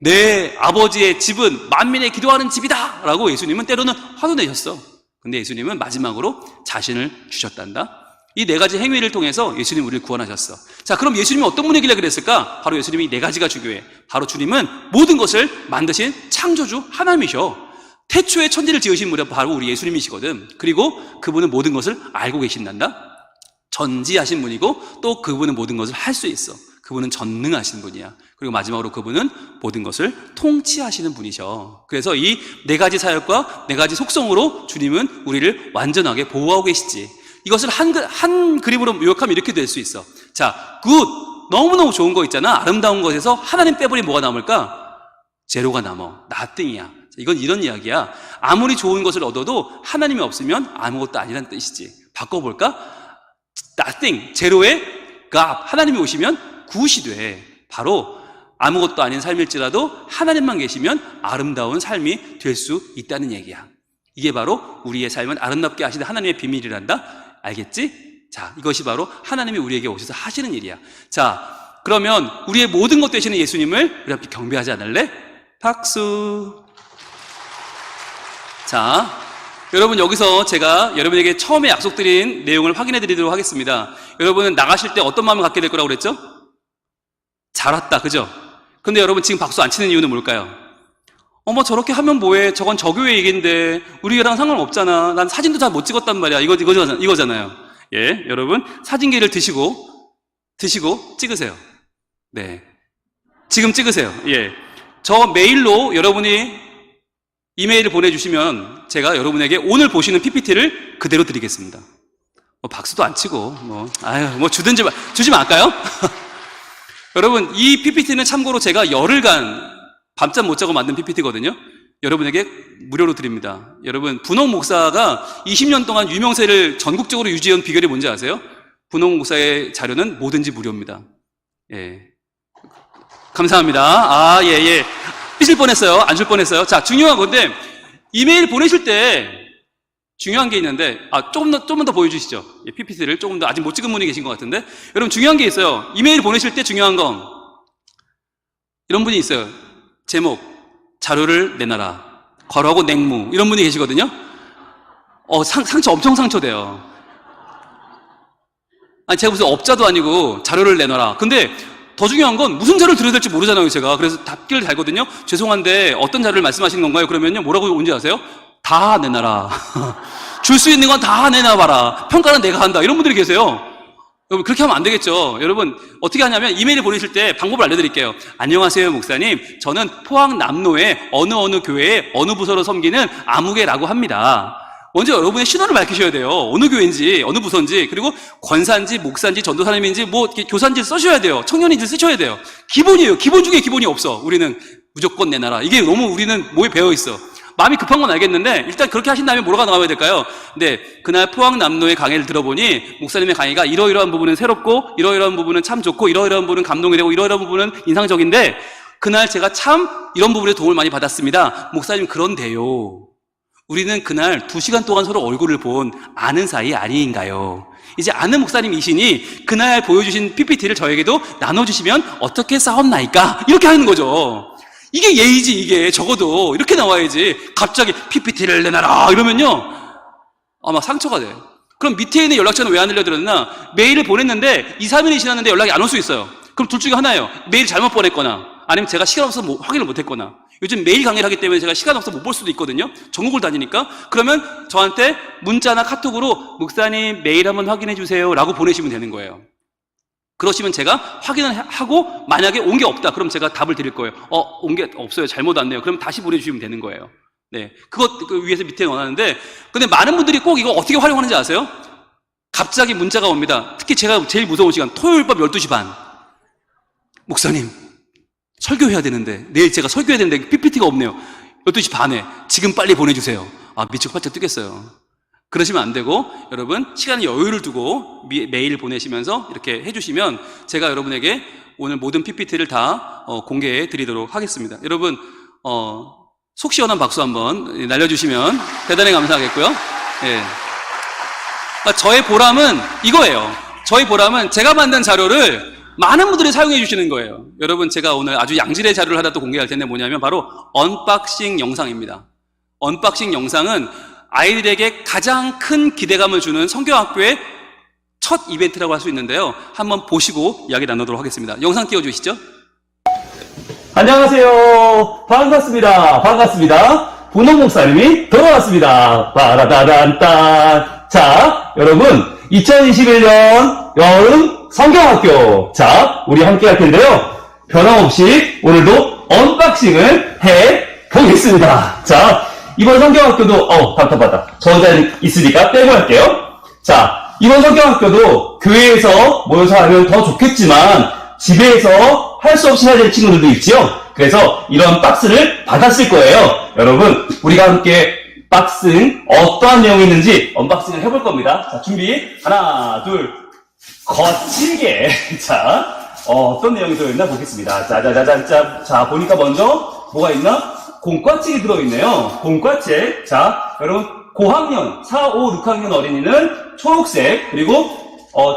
내 아버지의 집은 만민의 기도하는 집이다 라고 예수님은 때로는 화도 내셨어. 근데 예수님은 마지막으로 자신을 주셨단다. 이 네 가지 행위를 통해서 예수님 우리를 구원하셨어. 자, 그럼 예수님이 어떤 분이길래 그랬을까? 바로 예수님이 네 가지가 중요해. 바로 주님은 모든 것을 만드신 창조주 하나님이셔. 태초에 천지를 지으신 분이 바로 우리 예수님이시거든. 그리고 그분은 모든 것을 알고 계신단다. 전지하신 분이고 또 그분은 모든 것을 할 수 있어. 그분은 전능하신 분이야. 그리고 마지막으로 그분은 모든 것을 통치하시는 분이셔. 그래서 이 네 가지 사역과 네 가지 속성으로 주님은 우리를 완전하게 보호하고 계시지. 이것을 한 그림으로 요약하면 이렇게 될 수 있어. 자, 굿! 너무너무 좋은 거 있잖아. 아름다운 것에서 하나님 빼버리면 뭐가 남을까? 제로가 남어. nothing이야. 이건 이런 이야기야. 아무리 좋은 것을 얻어도 하나님이 없으면 아무것도 아니란 뜻이지. 바꿔볼까? nothing, 제로에 God, 하나님이 오시면 굿이 돼. 바로 아무것도 아닌 삶일지라도 하나님만 계시면 아름다운 삶이 될 수 있다는 얘기야. 이게 바로 우리의 삶을 아름답게 하시는 하나님의 비밀이란다. 알겠지? 자, 이것이 바로 하나님이 우리에게 오셔서 하시는 일이야. 자, 그러면 우리의 모든 것 되시는 예수님을 우리 함께 경배하지 않을래? 박수. 자, 여러분, 여기서 제가 여러분에게 처음에 약속드린 내용을 확인해 드리도록 하겠습니다. 여러분은 나가실 때 어떤 마음을 갖게 될 거라고 그랬죠? 잘 왔다, 그죠? 근데 여러분 지금 박수 안 치는 이유는 뭘까요? 어머, 저렇게 하면 뭐해? 저건 저교회 얘기인데 우리랑 상관없잖아. 난 사진도 잘 못 찍었단 말이야. 이거잖아요. 예, 여러분 사진기를 드시고 찍으세요. 네, 지금 찍으세요. 예, 저 메일로 여러분이 이메일을 보내주시면 제가 여러분에게 오늘 보시는 PPT를 그대로 드리겠습니다. 뭐 박수도 안 치고 주지 말까요? 여러분, 이 PPT는 참고로 제가 열흘간 밤잠 못 자고 만든 PPT거든요. 여러분에게 무료로 드립니다. 여러분, 분홍 목사가 20년 동안 유명세를 전국적으로 유지한 비결이 뭔지 아세요? 분홍 목사의 자료는 뭐든지 무료입니다. 예, 감사합니다. 아, 예. 삐질 뻔했어요. 안 줄 뻔했어요. 자, 중요한 건데 이메일 보내실 때 중요한 게 있는데, 조금만 더 보여주시죠. 예, PPT를 조금 더 아직 못 찍은 분이 계신 것 같은데, 여러분 중요한 게 있어요. 이메일 보내실 때 중요한 건 이런 분이 있어요. 제목, 자료를 내놔라. 괄호하고 냉무. 이런 분이 계시거든요. 상처 엄청 상처돼요. 아니, 제가 무슨 업자도 아니고 자료를 내놔라. 근데 더 중요한 건 무슨 자료를 드려야 될지 모르잖아요, 제가. 그래서 답기를 달거든요. 죄송한데 어떤 자료를 말씀하시는 건가요? 그러면요, 뭐라고 온지 아세요? 다 내놔라. 줄 수 있는 건 다 내놔봐라. 평가는 내가 한다. 이런 분들이 계세요. 여러분, 그렇게 하면 안 되겠죠. 여러분, 어떻게 하냐면 이메일 보내실 때 방법을 알려드릴게요. 안녕하세요, 목사님. 저는 포항 남로의 어느 교회의 어느 부서로 섬기는 아무개라고 합니다. 먼저 여러분의 신원을 밝히셔야 돼요. 어느 교회인지, 어느 부서인지, 그리고 권사인지, 목사인지, 전도사님인지, 교사인지 쓰셔야 돼요. 청년인지 쓰셔야 돼요. 기본이에요. 기본 중에 기본이 없어. 우리는 무조건 내놔라. 이게 너무 우리는 뭐에 배어 있어. 마음이 급한 건 알겠는데 일단 그렇게 하신 다음에 뭐라고 나와야 될까요? 근데 그날 포항 남로의 강의를 들어보니 목사님의 강의가 이러이러한 부분은 새롭고 이러이러한 부분은 참 좋고 이러이러한 부분은 감동이 되고 이러이러한 부분은 인상적인데 그날 제가 참 이런 부분에 도움을 많이 받았습니다. 목사님, 그런데요, 우리는 그날 2시간 동안 서로 얼굴을 본 아는 사이 아닌가요? 이제 아는 목사님이시니 그날 보여주신 PPT를 저에게도 나눠주시면 어떻게 싸웠나이까? 이렇게 하는 거죠. 이게 예의지. 이게 적어도 이렇게 나와야지. 갑자기 PPT를 내놔라 이러면요, 아마 상처가 돼. 그럼 밑에 있는 연락처는 왜 안 알려드렸나? 메일을 보냈는데 2, 3일이 지났는데 연락이 안 올 수 있어요. 그럼 둘 중에 하나예요. 메일 잘못 보냈거나 아니면 제가 시간 없어서 확인을 못했거나. 요즘 메일 강의를 하기 때문에 제가 시간 없어서 못 볼 수도 있거든요. 전국을 다니니까. 그러면 저한테 문자나 카톡으로 목사님 메일 한번 확인해 주세요 라고 보내시면 되는 거예요. 그러시면 제가 확인을 하고 만약에 온 게 없다 그럼 제가 답을 드릴 거예요. 온 게 없어요. 잘못 왔네요. 그럼 다시 보내주시면 되는 거예요. 네, 그것 위에서 밑에 넣어놨는데, 근데 많은 분들이 꼭 이거 어떻게 활용하는지 아세요? 갑자기 문자가 옵니다. 특히 제가 제일 무서운 시간, 토요일 밤 12시 반. 목사님, 설교해야 되는데, 내일 제가 설교해야 되는데 PPT가 없네요. 12시 반에 지금 빨리 보내주세요. 아, 미치고 팔짝 뛰겠어요. 그러시면 안 되고, 여러분 시간에 여유를 두고 메일 보내시면서 이렇게 해주시면 제가 여러분에게 오늘 모든 PPT를 다 공개해 드리도록 하겠습니다. 여러분 속 시원한 박수 한번 날려주시면 대단히 감사하겠고요. 예. 그러니까 저의 보람은 이거예요. 저희 보람은 제가 만든 자료를 많은 분들이 사용해 주시는 거예요. 여러분, 제가 오늘 아주 양질의 자료를 하나 또 공개할 텐데 뭐냐면 바로 언박싱 영상입니다. 언박싱 영상은 아이들에게 가장 큰 기대감을 주는 성경학교의 첫 이벤트라고 할 수 있는데요. 한번 보시고 이야기 나누도록 하겠습니다. 영상 띄워주시죠. 안녕하세요. 반갑습니다. 분홍 목사님이 돌아왔습니다. 빠라다란딴. 자, 여러분, 2021년 여름 성경학교. 자, 우리 함께 할 텐데요. 변함없이 오늘도 언박싱을 해 보겠습니다. 자, 이번 성경학교도, 답답하다. 저 혼자 있으니까 빼고 할게요. 자, 이번 성경학교도 교회에서 모여서 하면 더 좋겠지만, 집에서 할 수 없이 해야 될 친구들도 있지요? 그래서 이런 박스를 받았을 거예요. 여러분, 우리가 함께 박싱, 어떠한 내용이 있는지 언박싱을 해볼 겁니다. 자, 준비. 하나, 둘, 거칠게. 자, 어떤 내용이 들어있나 보겠습니다. 짜자자잔짠. 자, 보니까 먼저 뭐가 있나? 공과책이 들어있네요. 공과책. 자, 여러분, 고학년, 4, 5, 6학년 어린이는 초록색, 그리고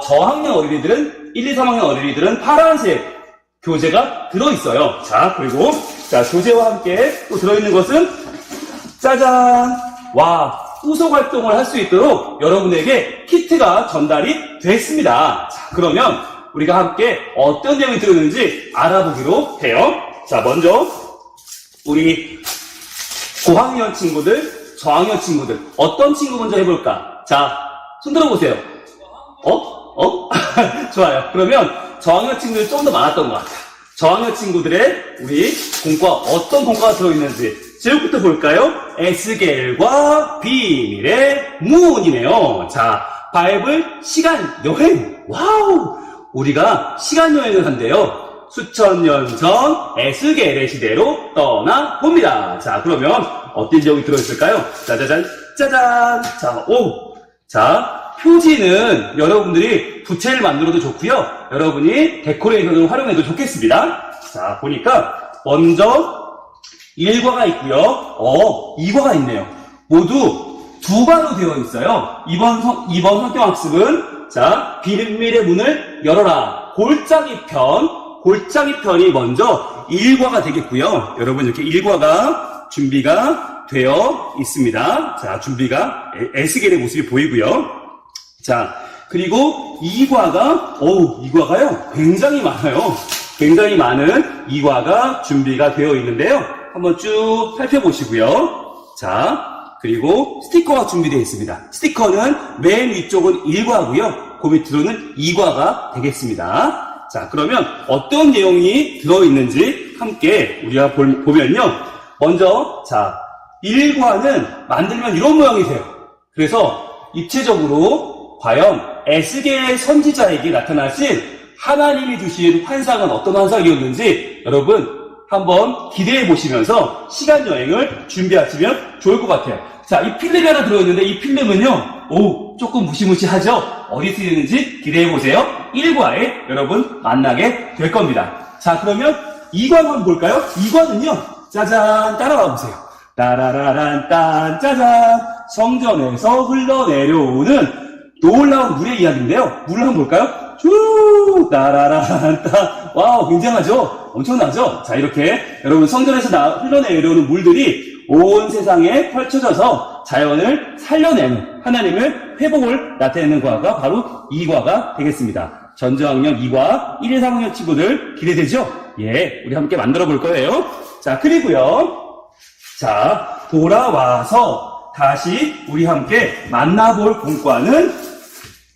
저학년 어린이들은, 1, 2, 3학년 어린이들은 파란색 교재가 들어있어요. 자, 그리고, 자, 교재와 함께 또 들어있는 것은, 짜잔! 와, 후속 활동을 할 수 있도록 여러분에게 키트가 전달이 됐습니다. 자, 그러면 우리가 함께 어떤 내용이 들어있는지 알아보기로 해요. 자, 먼저, 우리 고학년 친구들, 저학년 친구들, 어떤 친구 먼저 해볼까? 자, 손 들어보세요. 좋아요. 그러면 저학년 친구들이 좀 더 많았던 것 같아요. 저학년 친구들의 우리 공과, 어떤 공과가 들어있는지 제목부터 볼까요? 에스겔과 비밀의 문이네요. 자, 바이블 시간 여행. 와우! 우리가 시간 여행을 한대요. 수천 년 전 에스겔의 시대로 떠나봅니다. 자, 그러면 어떤 내용이 들어있을까요? 짜자잔, 짜잔. 자, 자, 표지는 여러분들이 부채를 만들어도 좋고요. 여러분이 데코레이션을 활용해도 좋겠습니다. 자, 보니까 먼저 1과가 있고요. 2과가 있네요. 모두 2과로 되어 있어요. 이번 성경학습은 자, 비밀의 문을 열어라. 골짜기 편이 먼저 1과가 되겠고요. 여러분, 이렇게 1과가 준비가 되어 있습니다. 자, 준비가 에스겔의 모습이 보이고요. 자, 그리고 2과가요. 굉장히 많아요. 굉장히 많은 2과가 준비가 되어 있는데요. 한번 쭉 살펴보시고요. 자, 그리고 스티커가 준비되어 있습니다. 스티커는 맨 위쪽은 1과고요. 그 밑으로는 2과가 되겠습니다. 자, 그러면 어떤 내용이 들어있는지 함께 우리가 보면요. 먼저, 자, 1과는 만들면 이런 모양이 돼요. 그래서 입체적으로 과연 에스겔 선지자에게 나타나신 하나님이 주신 환상은 어떤 환상이었는지 여러분 한번 기대해 보시면서 시간 여행을 준비하시면 좋을 것 같아요. 자, 이 필름이 하나 들어있는데 이 필름은요, 조금 무시무시하죠? 어디 쓰이는지 기대해 보세요. 1과에 여러분 만나게 될 겁니다. 자, 그러면 2과 한번 볼까요? 2과는요, 짜잔, 따라와 보세요. 따라라란 딴, 짜잔, 성전에서 흘러내려오는 놀라운 물의 이야기인데요. 물을 한번 볼까요? 쭉, 따라라란 딴. 와우, 굉장하죠? 엄청나죠? 자, 이렇게 여러분 성전에서 흘러내려오는 물들이 온 세상에 펼쳐져서 자연을 살려내는 하나님의 회복을 나타내는 과가 바로 2과가 되겠습니다. 전저학년 2과 1, 2, 3학년 친구들 기대되죠? 예, 우리 함께 만들어 볼 거예요. 자, 그리고요. 자, 돌아와서 다시 우리 함께 만나볼 공과는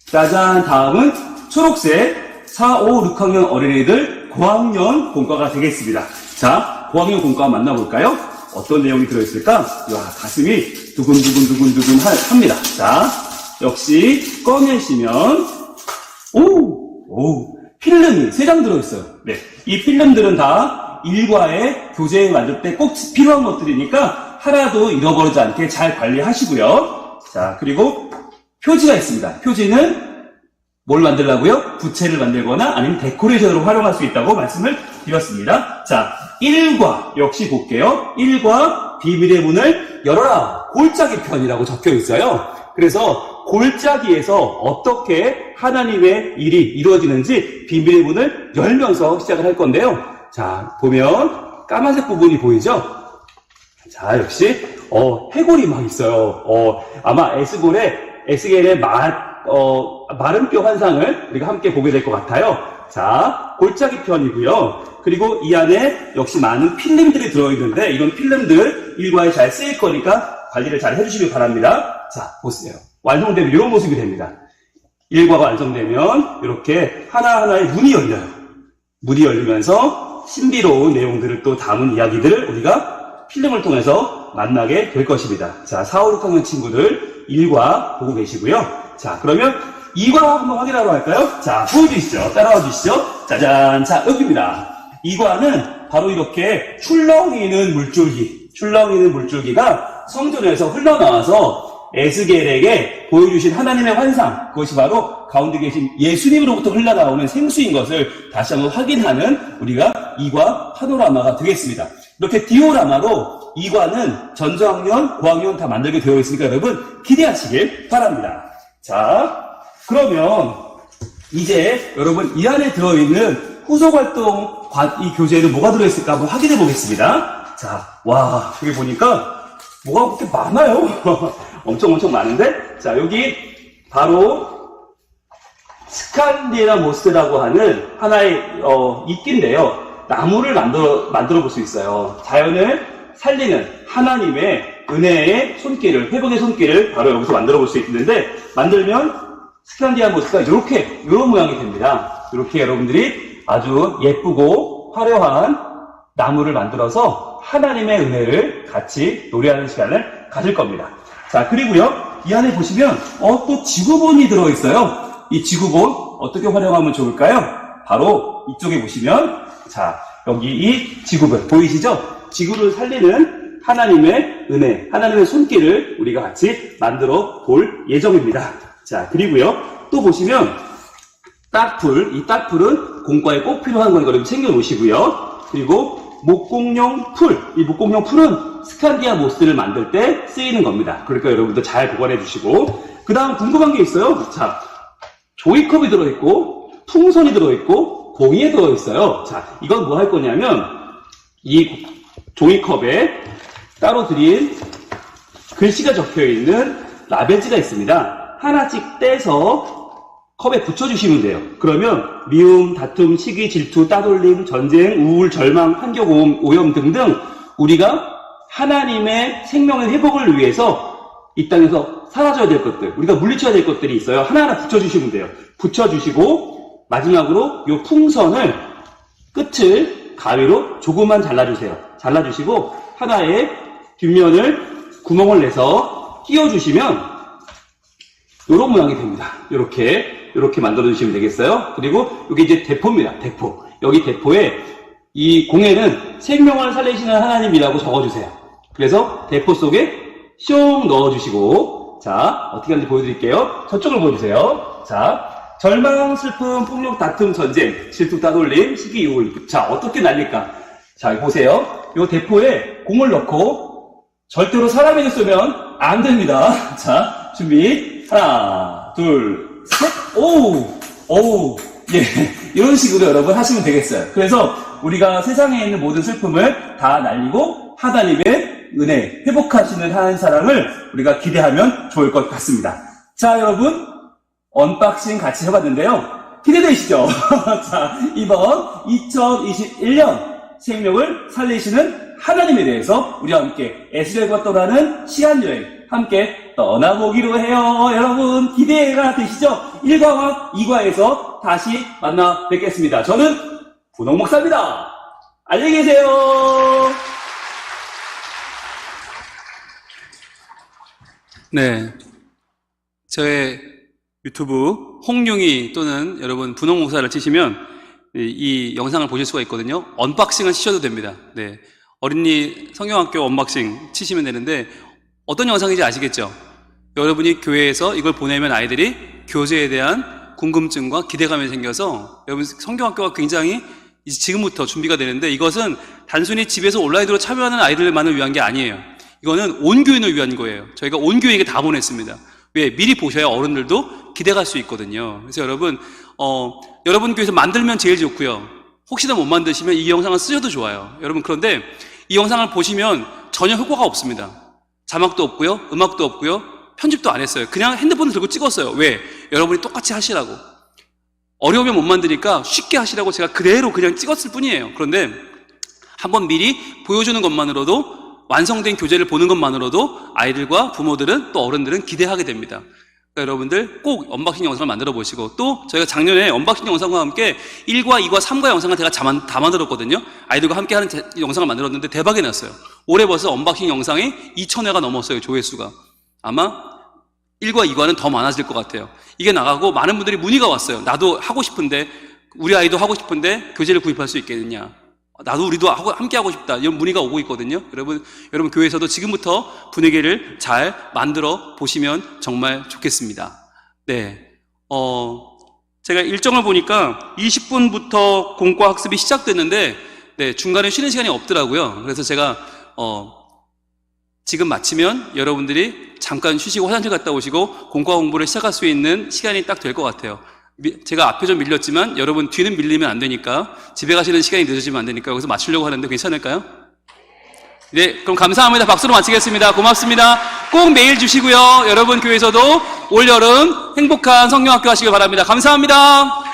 짜잔, 다음은 초록색 4, 5, 6학년 어린이들 고학년 공과가 되겠습니다. 자, 고학년 공과 만나볼까요? 어떤 내용이 들어있을까? 와, 가슴이 두근두근 합니다. 자, 역시 꺼내시면 필름이 3장 들어있어요. 네, 이 필름들은 다 일과의 교재 만들 때 꼭 필요한 것들이니까 하나도 잃어버리지 않게 잘 관리하시고요. 자, 그리고 표지가 있습니다. 표지는 뭘 만들라고요? 부채를 만들거나 아니면 데코레이션으로 활용할 수 있다고 말씀을 드렸습니다. 자, 1과 역시 볼게요. 1과 비밀의 문을 열어라. 골짜기 편이라고 적혀 있어요. 그래서 골짜기에서 어떻게 하나님의 일이 이루어지는지 비밀의 문을 열면서 시작을 할 건데요. 자, 보면 까만색 부분이 보이죠? 자, 역시 해골이 막 있어요. 아마 에스겔의 마른 뼈 환상을 우리가 함께 보게 될 것 같아요. 자, 골짜기 편이고요. 그리고 이 안에 역시 많은 필름들이 들어있는데 이런 필름들 일과에 잘 쓰일 거니까 관리를 잘 해주시길 바랍니다. 자, 보세요. 완성되면 이런 모습이 됩니다. 일과가 완성되면 이렇게 하나하나의 문이 열려요. 문이 열리면서 신비로운 내용들을 또 담은 이야기들을 우리가 필름을 통해서 만나게 될 것입니다. 자, 4, 5, 6학년 친구들 1과 보고 계시고요. 자, 그러면 2과 한번 확인하러 갈까요? 자, 보여주시죠. 따라와 주시죠. 짜잔. 자, 여기입니다. 2과는 바로 이렇게 출렁이는 물줄기가 성전에서 흘러나와서 에스겔에게 보여주신 하나님의 환상, 그것이 바로 가운데 계신 예수님으로부터 흘러나오는 생수인 것을 다시 한번 확인하는 우리가 2과 파노라마가 되겠습니다. 이렇게 디오라마로 2과는 전저학년, 고학년 다 만들게 되어 있으니까 여러분 기대하시길 바랍니다. 자, 그러면 이제 여러분 이 안에 들어있는 후속활동 이 교재에는 뭐가 들어있을까 한번 확인해 보겠습니다. 자, 와, 여기 보니까 뭐가 그렇게 많아요? 엄청 많은데? 자, 여기 바로 스칸디나모스라고 하는 하나의 이끼인데요. 나무를 만들어 볼 수 있어요. 자연을 살리는 하나님의 은혜의 손길을, 회복의 손길을 바로 여기서 만들어 볼 수 있는데, 만들면 스칸디나모스가 이런 모양이 됩니다. 이렇게 여러분들이 아주 예쁘고 화려한 나무를 만들어서 하나님의 은혜를 같이 노래하는 시간을 가질 겁니다. 자, 그리고요, 이 안에 보시면, 또 지구본이 들어있어요. 이 지구본, 어떻게 활용하면 좋을까요? 바로 이쪽에 보시면, 자, 여기 이 지구본, 보이시죠? 지구를 살리는 하나님의 은혜, 하나님의 손길을 우리가 같이 만들어 볼 예정입니다. 자, 그리고요, 또 보시면, 이 딱풀은 공과에 꼭 필요한 거니까 여러분 챙겨 놓으시고요. 그리고 목공용 풀, 이 목공용 풀은 스칸디아모스를 만들 때 쓰이는 겁니다. 그러니까 여러분들 잘 보관해 주시고, 그 다음 궁금한 게 있어요. 자, 조이컵이 들어있고, 풍선이 들어있고, 공이 들어있어요. 자, 이건 뭐 할 거냐면, 이 조이컵에 따로 드린 글씨가 적혀 있는 라벨지가 있습니다. 하나씩 떼서 컵에 붙여주시면 돼요. 그러면 미움, 다툼, 시기, 질투, 따돌림, 전쟁, 우울, 절망, 환경 오염 등등 우리가 하나님의 생명의 회복을 위해서 이 땅에서 사라져야 될 것들, 우리가 물리쳐야 될 것들이 있어요. 하나하나 붙여주시면 돼요. 붙여주시고 마지막으로 이 풍선을 끝을 가위로 조금만 잘라주세요. 잘라주시고 하나의 뒷면을 구멍을 내서 끼워주시면 이런 모양이 됩니다. 이렇게 만들어주시면 되겠어요. 그리고 이게 이제 대포입니다. 대포. 여기 대포에 이 공에는 생명을 살리시는 하나님이라고 적어주세요. 그래서 대포 속에 쇽 넣어주시고, 자, 어떻게 하는지 보여드릴게요. 저쪽을 보여주세요. 자, 절망, 슬픔, 폭력, 다툼, 전쟁, 질투, 따돌림, 시기, 우울. 자, 어떻게 날릴까? 자, 보세요. 이 대포에 공을 넣고 절대로 사람에게 쏘면 안 됩니다. 자, 준비. 하나, 둘, 셋. 오우. 예. 이런 식으로 여러분 하시면 되겠어요. 그래서 우리가 세상에 있는 모든 슬픔을 다 날리고 하나님의 은혜, 회복하시는 하나님 사랑을 우리가 기대하면 좋을 것 같습니다. 자, 여러분. 언박싱 같이 해봤는데요. 기대되시죠? 자, 이번 2021년 생명을 살리시는 하나님에 대해서 우리와 함께 에스겔과 떠나는 시간여행 함께 떠나보기로 해요. 여러분 기대가 되시죠? 1과와 2과에서 다시 만나 뵙겠습니다. 저는 분홍 목사입니다. 안녕히 계세요. 네. 저의 유튜브 홍룡이 또는 여러분 분홍 목사를 치시면 이 영상을 보실 수가 있거든요. 언박싱을 치셔도 됩니다. 네. 어린이 성경학교 언박싱 치시면 되는데 어떤 영상인지 아시겠죠? 여러분이 교회에서 이걸 보내면 아이들이 교재에 대한 궁금증과 기대감이 생겨서 여러분 성경학교가 굉장히 이제 지금부터 준비가 되는데 이것은 단순히 집에서 온라인으로 참여하는 아이들만을 위한 게 아니에요. 이거는 온 교인을 위한 거예요. 저희가 온 교인에게 다 보냈습니다. 왜? 미리 보셔야 어른들도 기대갈 수 있거든요. 그래서 여러분 여러분 교회에서 만들면 제일 좋고요. 혹시나 못 만드시면 이 영상을 쓰셔도 좋아요. 여러분 그런데 이 영상을 보시면 전혀 효과가 없습니다. 자막도 없고요. 음악도 없고요. 편집도 안 했어요. 그냥 핸드폰을 들고 찍었어요. 왜? 여러분이 똑같이 하시라고. 어려우면 못 만드니까 쉽게 하시라고 제가 그대로 그냥 찍었을 뿐이에요. 그런데 한번 미리 보여주는 것만으로도 완성된 교재를 보는 것만으로도 아이들과 부모들은 또 어른들은 기대하게 됩니다. 그러니까 여러분들 꼭 언박싱 영상을 만들어 보시고 또 저희가 작년에 언박싱 영상과 함께 1과 2과 3과 영상을 제가 다 만들었거든요. 아이들과 함께 하는 영상을 만들었는데 대박이 났어요. 올해 벌써 언박싱 영상이 2,000회가 넘었어요. 조회수가. 아마 1과 2과는 더 많아질 것 같아요. 이게 나가고 많은 분들이 문의가 왔어요. 나도 하고 싶은데 우리 아이도 하고 싶은데 교재를 구입할 수 있겠느냐. 나도 우리도 함께 하고 싶다. 이런 문의가 오고 있거든요. 여러분 교회에서도 지금부터 분위기를 잘 만들어 보시면 정말 좋겠습니다. 네. 제가 일정을 보니까 20분부터 공과 학습이 시작됐는데, 네, 중간에 쉬는 시간이 없더라고요. 그래서 제가, 지금 마치면 여러분들이 잠깐 쉬시고 화장실 갔다 오시고 공과 공부를 시작할 수 있는 시간이 딱 될 것 같아요. 제가 앞에 좀 밀렸지만 여러분 뒤는 밀리면 안 되니까 집에 가시는 시간이 늦어지면 안 되니까 여기서 맞추려고 하는데 괜찮을까요? 네, 그럼 감사합니다. 박수로 마치겠습니다. 고맙습니다. 꼭 메일 주시고요. 여러분 교회에서도 올여름 행복한 성경학교 하시길 바랍니다. 감사합니다.